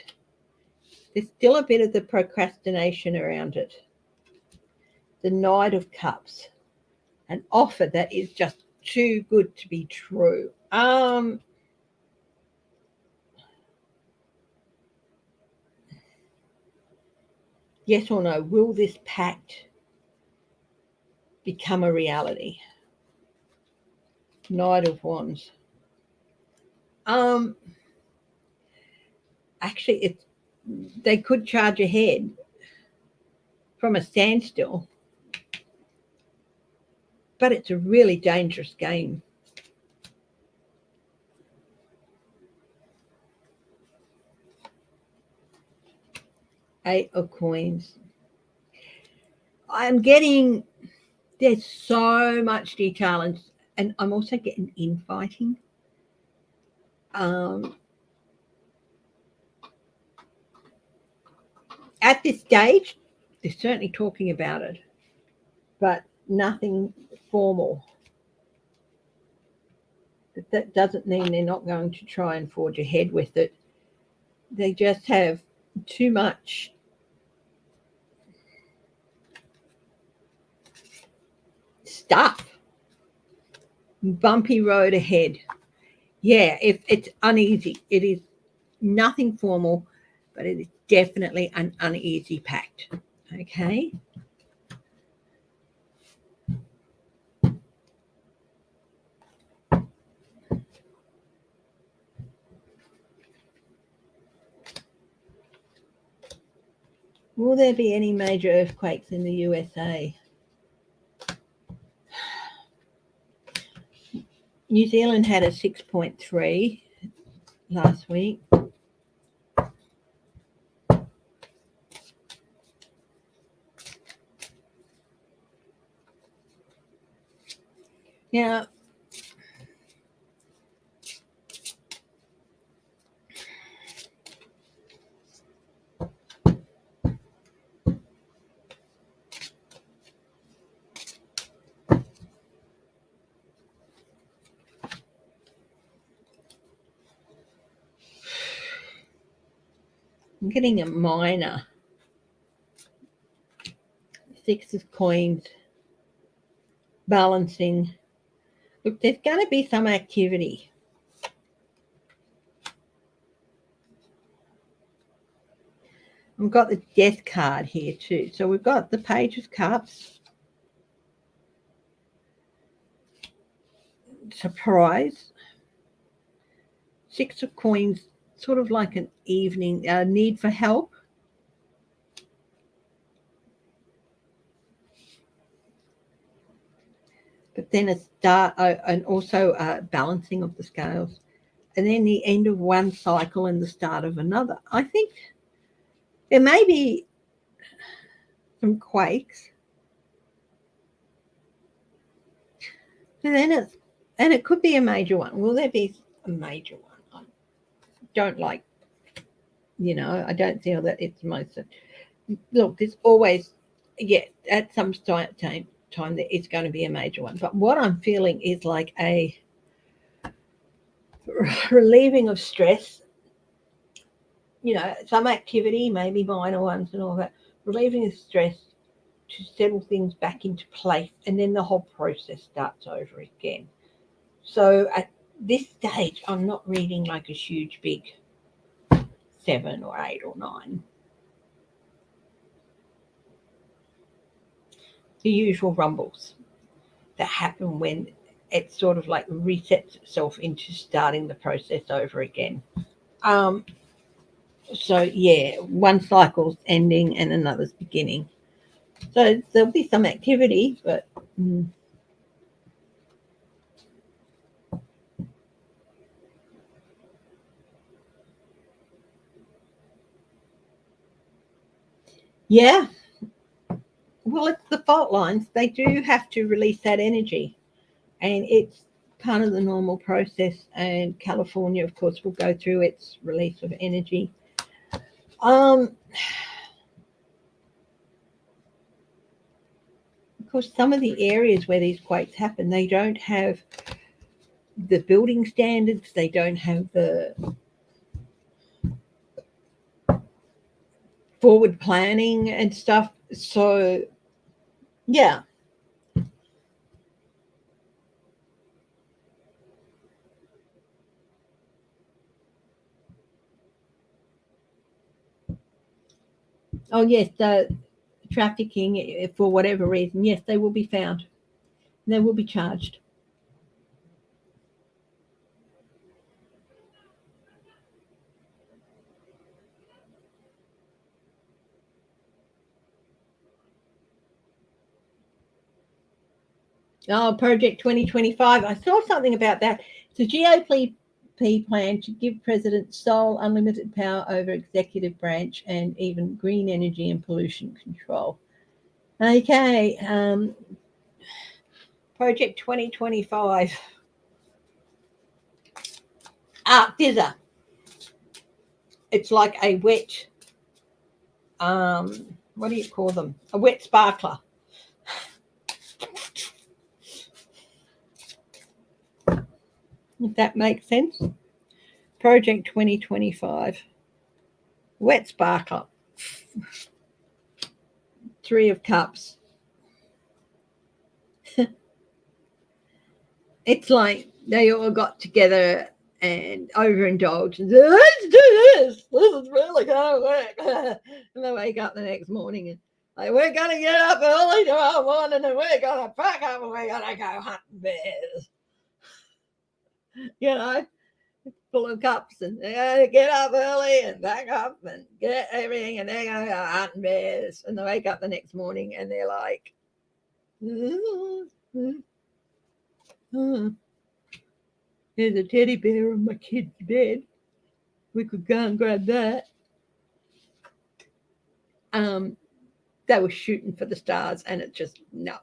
There's still a bit of the procrastination around it. The Knight of Cups. An offer that is just too good to be true. Yes or no? Will this pact become a reality? Knight of Wands. Actually, they could charge ahead from a standstill, but it's a really dangerous game. Eight of Coins. I'm getting, there's so much detail, and I'm also getting infighting. At this stage, they're certainly talking about it, but nothing formal. But that doesn't mean they're not going to try and forge ahead with it. They just have too much stuff. Bumpy road ahead. Yeah, if it's uneasy, it is nothing formal, but it is definitely an uneasy pact. Okay. Will there be any major earthquakes in the USA? New Zealand had a 6.3 last week. Now, I'm getting a minor. Six of Coins. Balancing. Look, there's going to be some activity. We've got the Death card here too. So we've got the Page of Cups. Surprise. Six of Coins, sort of like an evening need for help. But then a start and also balancing of the scales. And then the end of one cycle and the start of another. I think there may be some quakes. And then it could be a major one. Will there be a major one? I don't like, I don't feel that it's most. Look, there's always, at some time there is going to be a major one. But what I'm feeling is like a relieving of stress, some activity, maybe minor ones and all that, relieving of stress to settle things back into place, and then the whole process starts over again. So at this stage, I'm not reading like a huge big 7 or 8 or 9. The usual rumbles that happen when it sort of like resets itself into starting the process over again. So yeah, one cycle's ending and another's beginning. So there'll be some activity, but Yeah. Well, it's the fault lines. They do have to release that energy, and it's part of the normal process. And California, of course, will go through its release of energy. Of course, some of the areas where these quakes happen, they don't have the building standards. They don't have the forward planning and stuff. So, yeah. Oh, yes, the trafficking for whatever reason. Yes, they will be found. They will be charged. Oh, Project 2025. I saw something about that. It's a GOP plan to give President sole unlimited power over executive branch and even green energy and pollution control. Okay, Project 2025. Fizzer. It's like a wet, what do you call them? A wet sparkler. If that makes sense. Project 2025. Wet sparkler. Three of Cups. It's like they all got together and overindulged. Let's do this. This is really going to work. And they wake up the next morning and like, we're going to get up early tomorrow morning and we're going to pack up and we're going to go hunting bears. You know, full of cups, and they're going to get up early and back up and get everything, and they're going to go hunting bears. And they wake up the next morning and they're like, there's a teddy bear on my kid's bed. We could go and grab that. They were shooting for the stars, and it just, no.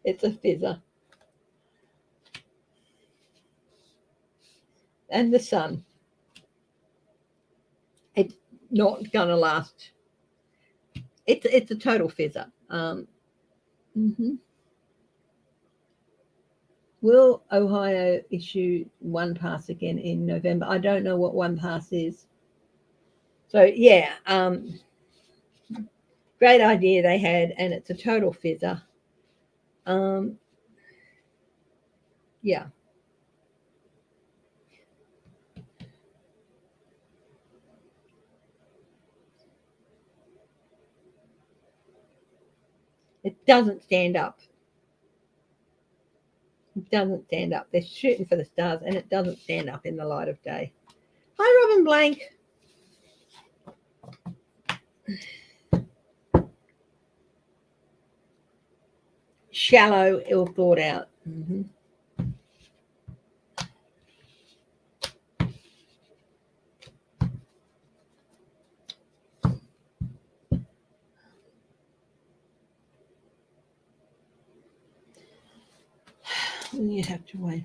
It's a fizzer. And the sun. It's not going to last. It's a total fizzer. Will Ohio issue one pass again in November? I don't know what one pass is. So, yeah, great idea they had, and it's a total fizzer. Yeah. It doesn't stand up. It doesn't stand up. They're shooting for the stars, and it doesn't stand up in the light of day. Hi, Robin Blank. Shallow, ill thought out. You have to wait.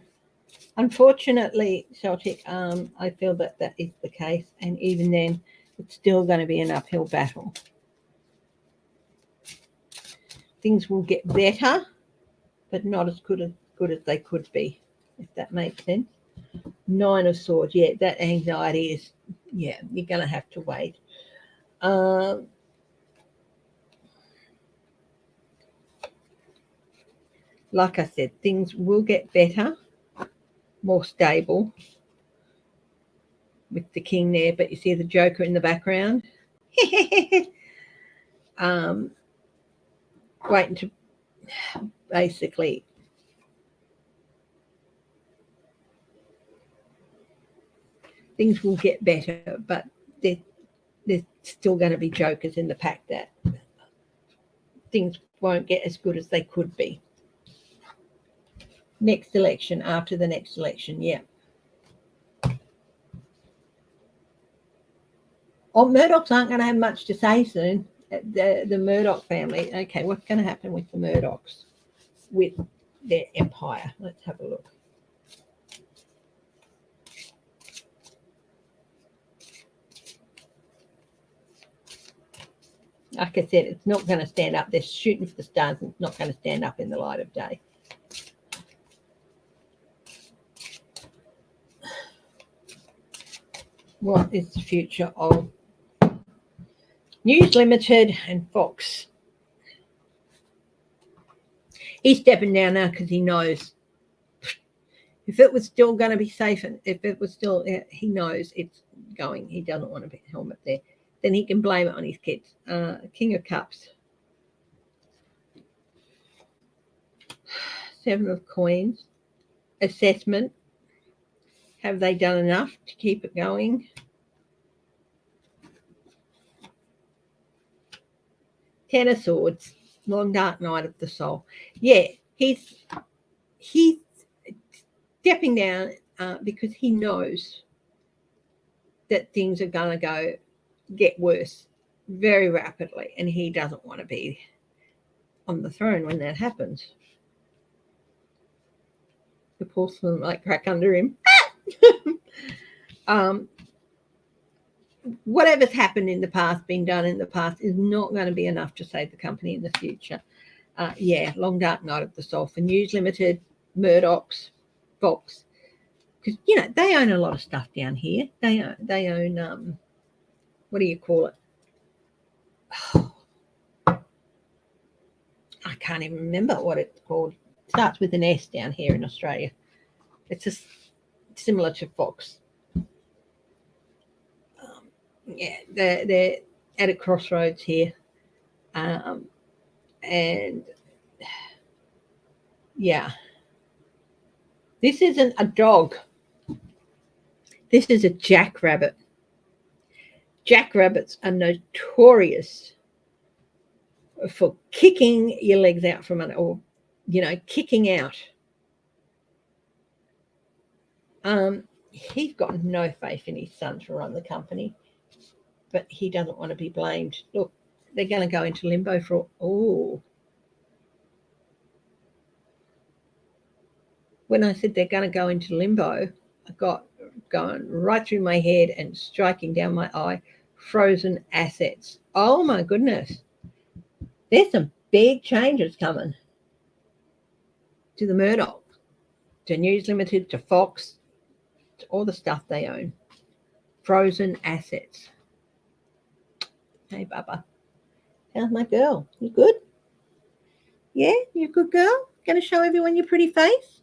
Unfortunately, Celtic, I feel that is the case, and even then, it's still going to be an uphill battle. Things will get better, but not as good as they could be, if that makes sense. Nine of Swords, yeah, that anxiety is, yeah, you're going to have to wait. Like I said, things will get better, more stable with the king there, but you see the Joker in the background. Waiting to basically things will get better, but there's still going to be jokers in the pack that things won't get as good as they could be. Next election, after the next election, yeah. Oh, Murdochs aren't going to have much to say soon. The Murdoch family. Okay, what's going to happen with the Murdochs, with their empire? Let's have a look. Like I said, it's not going to stand up. They're shooting for the stars, and it's not going to stand up in the light of day. What is the future of News Limited and Fox? He's stepping down now because he knows if it was still going to be safe, and if it was still, he knows it's going. He doesn't want to be helmet there. Then he can blame it on his kids. King of Cups. Seven of Coins. Assessment. Have they done enough to keep it going? Ten of Swords. Long dark night of the soul. Yeah, he's stepping down because he knows that things are going to get worse very rapidly, and he doesn't want to be on the throne when that happens. The porcelain might crack under him. Whatever's happened in the past, been done in the past, is not going to be enough to save the company in the future. Long dark night of the soul for News Limited, Murdoch's, Fox, because they own a lot of stuff down here. They own what do you call it? I can't even remember what it's called. It starts with an S down here in Australia. It's just similar to Fox. They're at a crossroads here, and this isn't a dog. This is a jackrabbit. Jackrabbits are notorious for kicking your legs out from under, or kicking out. He's got no faith in his son to run the company, but he doesn't want to be blamed. Look, they're going to go into limbo for when I said they're going to go into limbo, I got going right through my head and striking down my eye. Frozen assets. Oh my goodness. There's some big changes coming to the Murdoch, to News Limited, to Fox, to all the stuff they own. Frozen assets. Hey, Bubba. How's my girl? You good? Yeah, you a good girl? Going to show everyone your pretty face?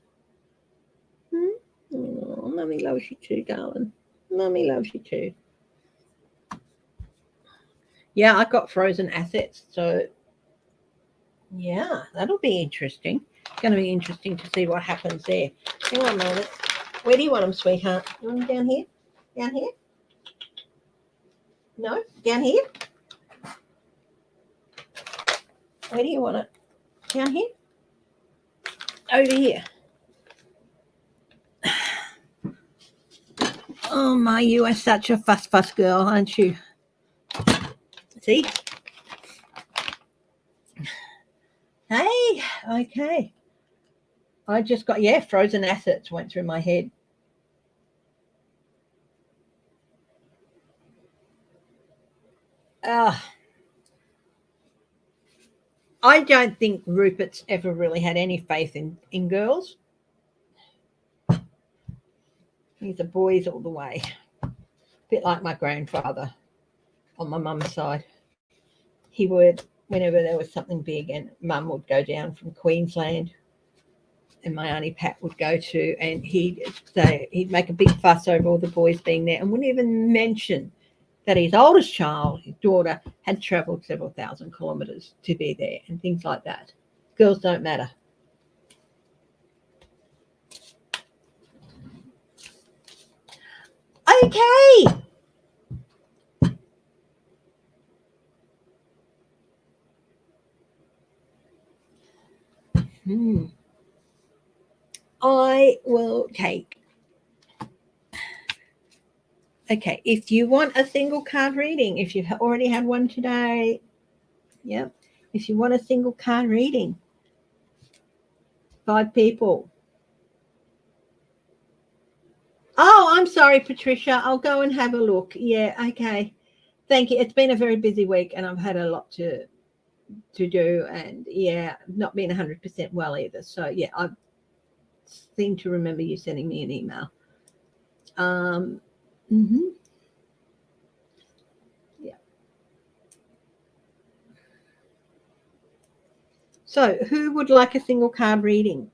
Oh, Mummy loves you too, darling. Mummy loves you too. Yeah, I got frozen assets, so yeah, that'll be interesting. It's going to be interesting to see what happens there. Hang on a moment. Where do you want them, sweetheart? You want them down here? Down here? No? Down here? Where do you want it? Down here? Over here. Oh my, you are such a fuss girl, aren't you? See? Hey, okay. I just got, frozen assets went through my head. I don't think Rupert's ever really had any faith in girls. He's a boys all the way. A bit like my grandfather on my mum's side. He would, whenever there was something big, and Mum would go down from Queensland and my Auntie Pat would go to, and he'd make a big fuss over all the boys being there and wouldn't even mention that his oldest child, his daughter, had travelled several thousand kilometres to be there and things like that. Girls don't matter. Okay. I will take Okay, if you want a single card reading, if you've already had one today, yep. If you want a single card reading, 5 people. Oh, I'm sorry, Patricia. I'll go and have a look. Yeah, okay. Thank you. It's been a very busy week and I've had a lot to do, and yeah, not been 100% well either. So yeah, I seem to remember you sending me an email. Mhm. Yeah. So who would like a single card reading?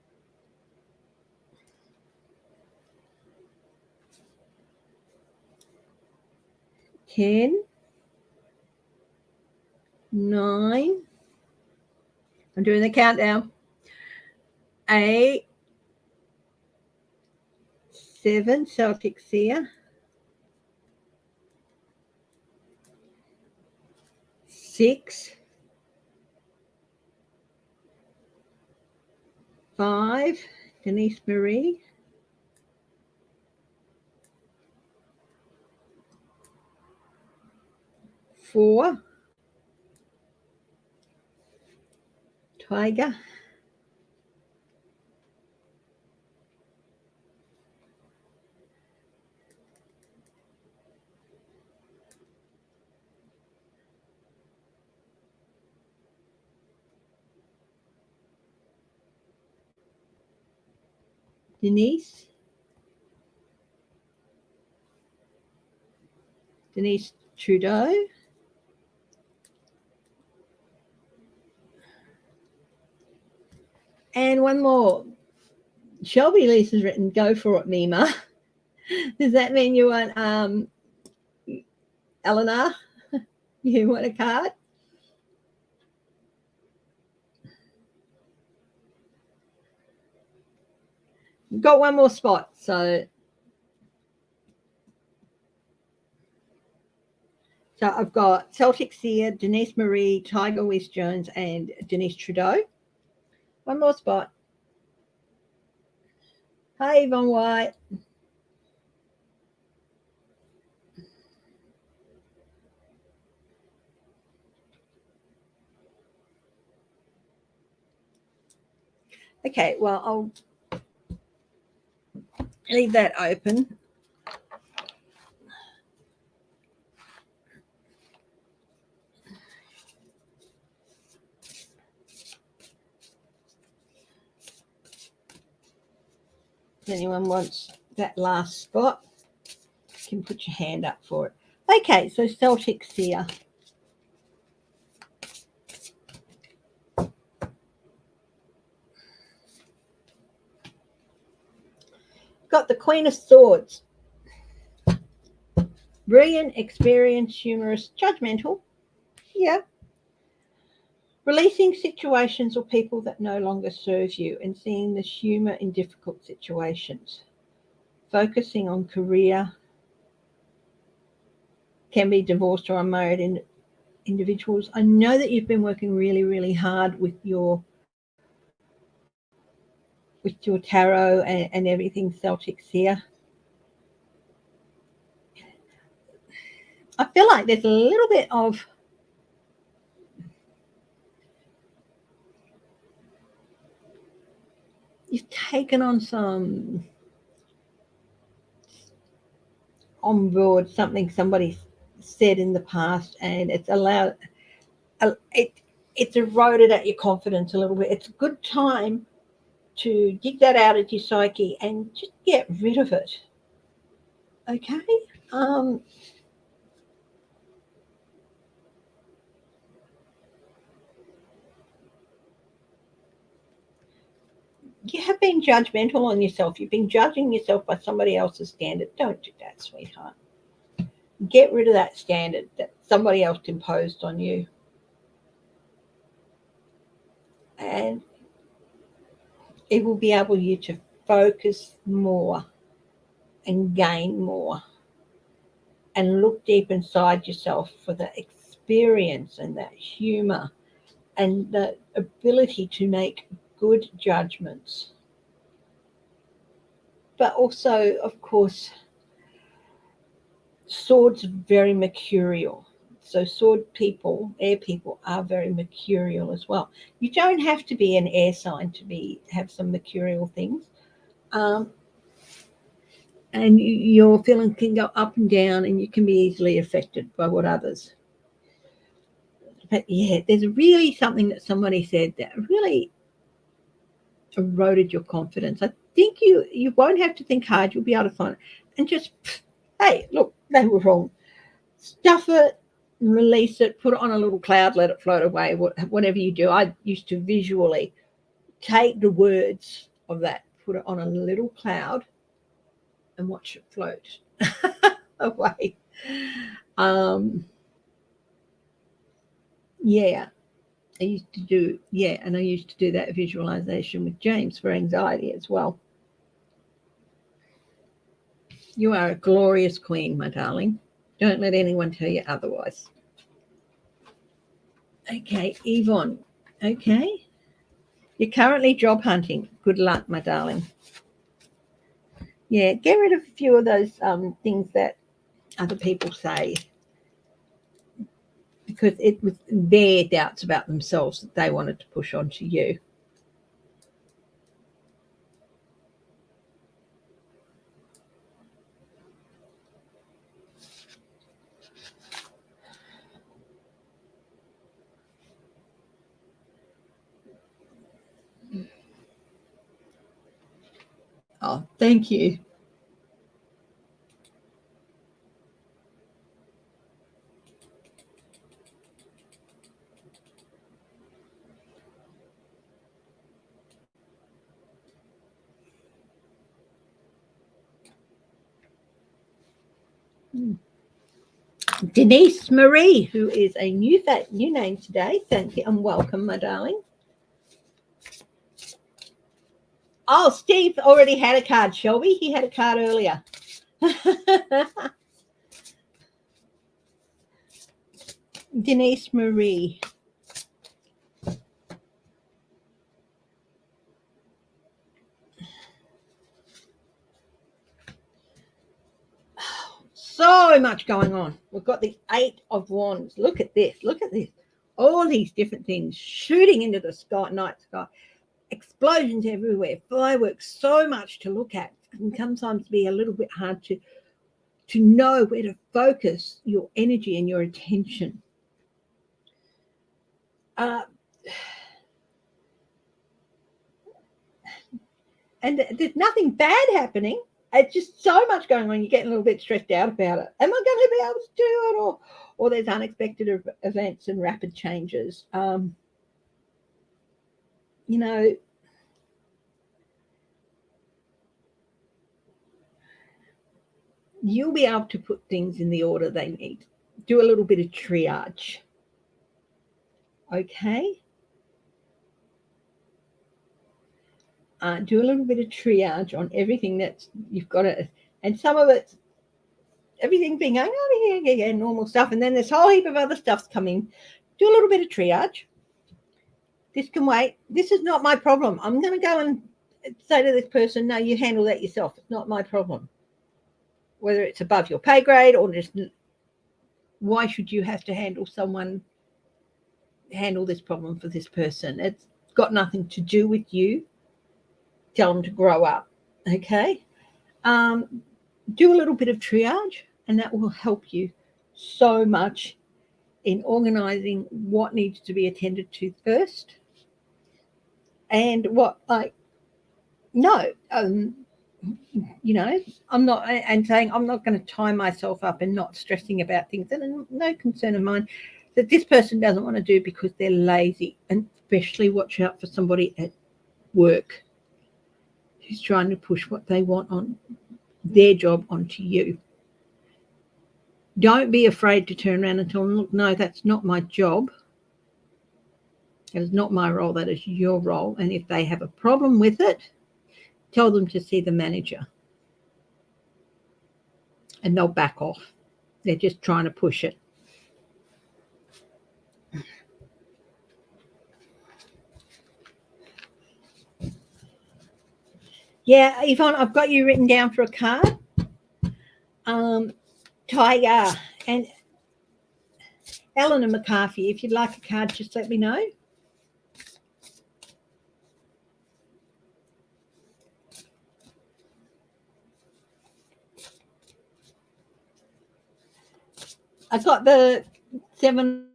10, 9. I'm doing the countdown. 8, 7, Celtic Seer. 6, 5, Denise Marie. 4, Tiger. 'Denise Trudeau. And one more. Shelby Lisa's written, "Go for it, Mima." Does that mean you want Eleanor? You want a card? Got one more spot. So I've got Celtic Seer, Denise Marie, Tiger West Jones, and Denise Trudeau. One more spot. Hi, Yvonne White. Okay, well, I'll leave that open. If anyone wants that last spot, you can put your hand up for it. Okay, so Celtic Seer. Got the Queen of Swords. Brilliant, experienced, humorous, judgmental. Yeah. Releasing situations or people that no longer serve you and seeing the humor in difficult situations. Focusing on career. Can be divorced or unmarried individuals. I know that you've been working really, really hard with your tarot and everything, Celtic Seer. I feel like there's a little bit of you've taken on some on board something somebody said in the past, and it's allowed it's eroded at your confidence a little bit. It's a good time to dig that out of your psyche and just get rid of it. Okay. Um, you have been judgmental on yourself. You've been judging yourself by somebody else's standard. Don't do that, sweetheart. Get rid of that standard that somebody else imposed on you. And it will be able you to focus more and gain more and look deep inside yourself for the experience and that humor and the ability to make good judgments. But also, of course, Swords are very mercurial. So sword people, air people, are very mercurial as well. You don't have to be an air sign to have some mercurial things. And your feeling can go up and down, and you can be easily affected by what others. But yeah, there's really something that somebody said that really eroded your confidence. I think you won't have to think hard. You'll be able to find it. And just, hey, look, they were wrong. Stuff it, release it, put it on a little cloud, let it float away, whatever you do. I used to visually take the words of that, put it on a little cloud, and watch it float away. Yeah, I used to do, and I used to do that visualization with James for anxiety as well. You are a glorious queen, my darling. Don't let anyone tell you otherwise. Okay, Yvonne. Okay. You're currently job hunting. Good luck, my darling. Yeah, get rid of a few of those things that other people say, because it was their doubts about themselves that they wanted to push onto you. Oh, thank you. Denise Marie, who is a new name today. Thank you and welcome, my darling. Oh, Steve already had a card, Shelby. He had a card earlier. Denise Marie. So much going on. We've got the 8 of Wands. Look at this. Look at this. All these different things shooting into the sky, night sky. Explosions everywhere. Fireworks. So much to look at. It can sometimes be a little bit hard to know where to focus your energy and your attention. And there's nothing bad happening. It's just so much going on. You're getting a little bit stressed out about it. Am I going to be able to do it? Or there's unexpected events and rapid changes. You'll be able to put things in the order they need. Do a little bit of triage. Okay? Do a little bit of triage on everything that you've got to, and some of it's everything being going, oh, yeah, normal stuff. And then this whole heap of other stuff's coming. Do a little bit of triage. This can wait. This is not my problem. I'm going to go and say to this person, no, you handle that yourself. It's not my problem. Whether it's above your pay grade or just, why should you have to handle this problem for this person? It's got nothing to do with you. Tell them to grow up. Okay? Do a little bit of triage, and that will help you so much in organizing what needs to be attended to first and what, I'm not, and saying I'm not going to tie myself up and not stressing about things that are no concern of mine that this person doesn't want to do because they're lazy. And especially watch out for somebody at work who's trying to push what they want on their job onto you. Don't be afraid to turn around and tell them, look, no, that's not my job. That is not my role. That is your role. And if they have a problem with it, tell them to see the manager. And they'll back off. They're just trying to push it. Yeah, Yvonne, I've got you written down for a card. Tiger. And Eleanor McCarthy, if you'd like a card, just let me know. I got the 7.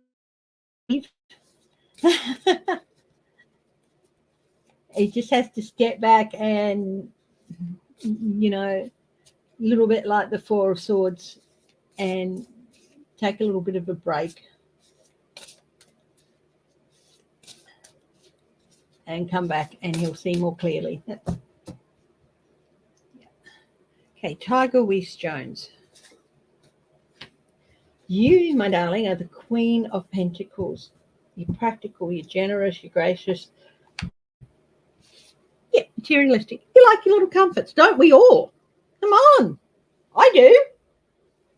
He just has to step back and, a little bit like the 4 of Swords, and take a little bit of a break and come back, and he'll see more clearly. Okay, Tiger Weiss Jones. You, my darling, are the Queen of Pentacles. You're practical, you're generous, you're gracious. Yeah, materialistic. You like your little comforts, don't we all? Come on. I do.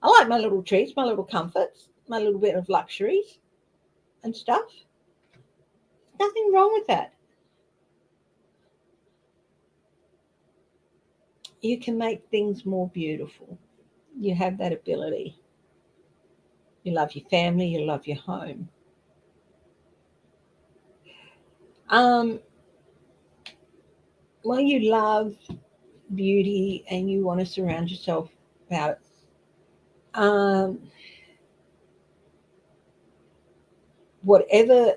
I like my little treats, my little comforts, my little bit of luxuries and stuff. Nothing wrong with that. You can make things more beautiful. You have that ability. You love your family, you love your home. Well, you love beauty and you want to surround yourself about it. Whatever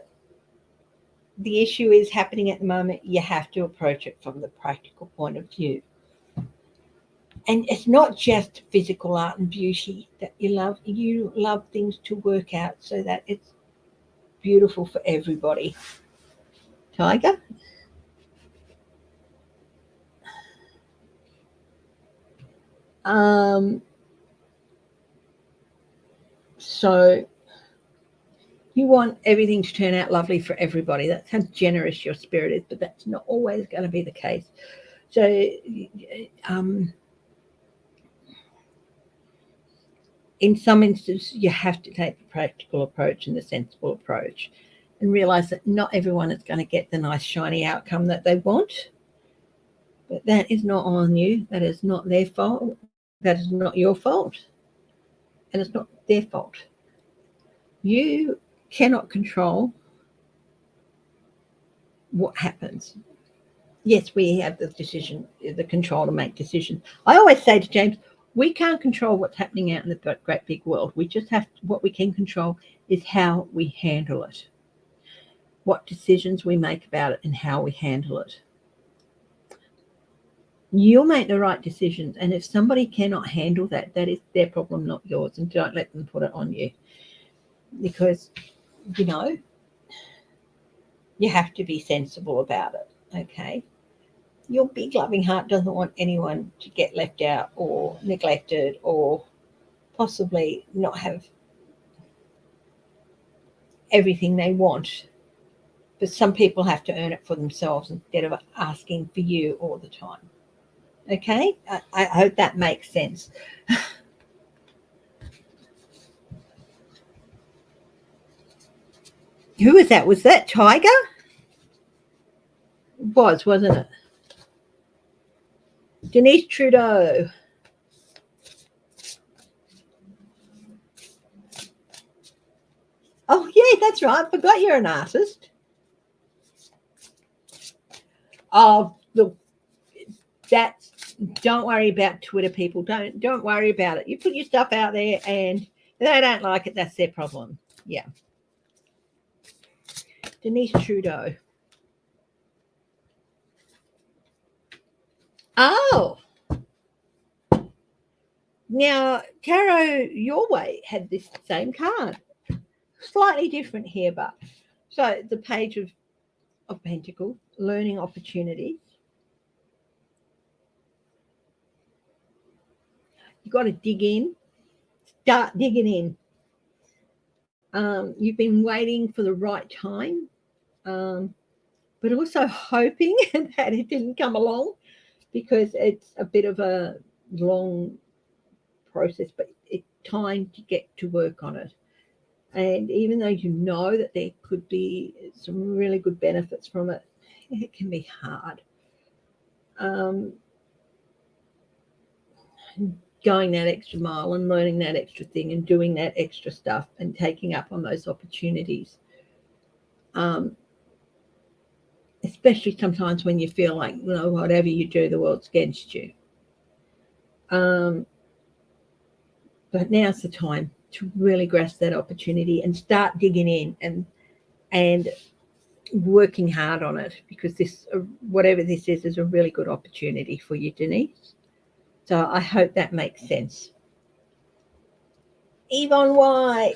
the issue is happening at the moment, you have to approach it from the practical point of view. And it's not just physical art and beauty that you love. You love things to work out so that it's beautiful for everybody. Tiger? So you want everything to turn out lovely for everybody. That's how generous your spirit is, but that's not always going to be the case. So in some instances, you have to take the practical approach and the sensible approach and realize that not everyone is going to get the nice, shiny outcome that they want. But that is not on you. That is not their fault. That is not your fault. And it's not their fault. You cannot control what happens. Yes, we have the control to make decisions. I always say to James, we can't control what's happening out in the great big world. We just what we can control is how we handle it, what decisions we make about it and how we handle it. You'll make the right decisions. And if somebody cannot handle that, that is their problem, not yours. And don't let them put it on you. Because, you have to be sensible about it, okay? Your big loving heart doesn't want anyone to get left out or neglected or possibly not have everything they want. But some people have to earn it for themselves instead of asking for you all the time. Okay? I hope that makes sense. Who was that? Was that Tiger? It was, wasn't it? Denise Trudeau. Oh, yeah, that's right. I forgot you're an artist. Oh, look, don't worry about Twitter people. Don't worry about it. You put your stuff out there and if they don't like it, that's their problem. Yeah. Denise Trudeau. Oh. Now, Tarot Your Way had this same card. Slightly different here, but so the Page of Pentacles, learning opportunities. You've got to dig in. Start digging in. You've been waiting for the right time, but also hoping that it didn't come along because it's a bit of a long process, but it's time to get to work on it. And even though you know that there could be some really good benefits from it, it can be hard. going that extra mile and learning that extra thing and doing that extra stuff and taking up on those opportunities. Especially sometimes when you feel like, whatever you do, the world's against you. But now's the time to really grasp that opportunity and start digging in and working hard on it, because this, whatever this is a really good opportunity for you, Denise. So I hope that makes sense. Yvonne White.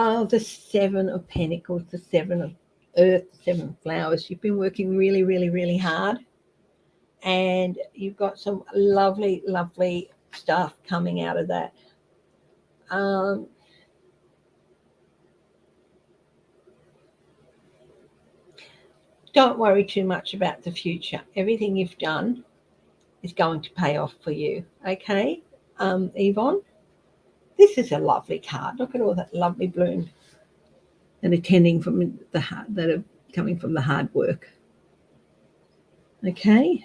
Oh, the Seven of Pentacles, the Seven of Earth, the Seven of Flowers. You've been working really, really, really hard. And you've got some lovely, lovely stuff coming out of that. Don't worry too much about the future. Everything you've done is going to pay off for you. Okay, Yvonne? This is a lovely card. Look at all that lovely bloom and attending from the heart, that are coming from the hard work. Okay.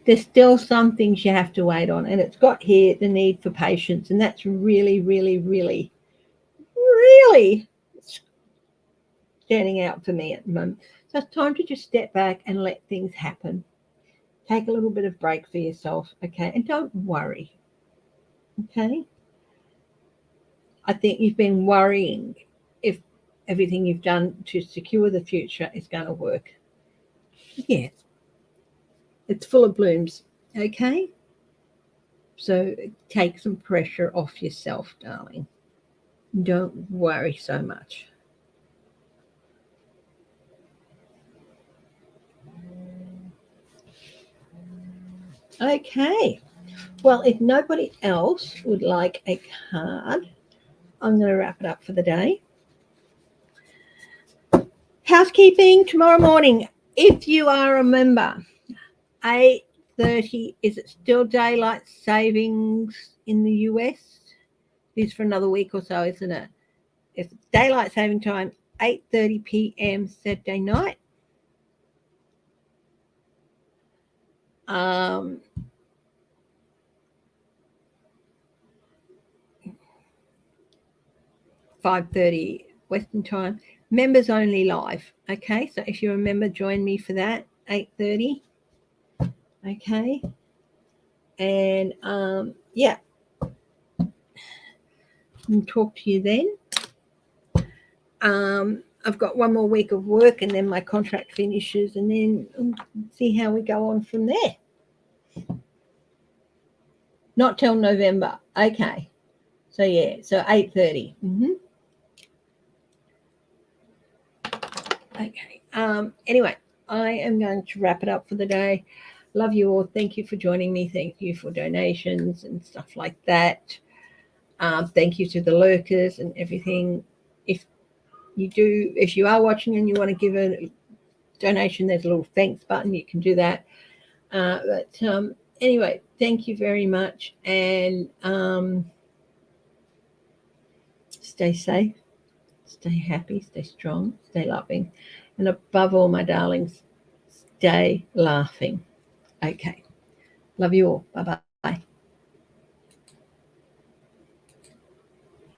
There's still some things you have to wait on, and it's got here the need for patience, and that's really, really, really, really standing out for me at the moment. So it's time to just step back and let things happen. Take a little bit of break for yourself, okay? And don't worry, okay? I think you've been worrying if everything you've done to secure the future is going to work. Yeah, it's full of blooms, okay? So take some pressure off yourself, darling. Don't worry so much. Okay. Well, if nobody else would like a card, I'm going to wrap it up for the day. Housekeeping tomorrow morning. If you are a member, 8:30, is it still daylight savings in the US? It is for another week or so, isn't it? It's daylight saving time, 8:30 p.m. Saturday night. 5:30 Western time. Members only live. Okay, so if you're a member, join me for that, 8:30. Okay. And yeah. I'll talk to you then. I've got one more week of work and then my contract finishes, and then we'll see how we go on from there. Not till November. Okay. So yeah, so 8:30. Okay. Anyway, I am going to wrap it up for the day. Love you all. Thank you for joining me. Thank you for donations and stuff like that. Thank you to the lurkers and everything. If you are watching and you want to give a donation, there's a little thanks button. You can do that. But anyway, thank you very much, and stay safe, stay happy, stay strong, stay loving, and above all, my darlings, stay laughing. Okay. Love you all. Bye-bye.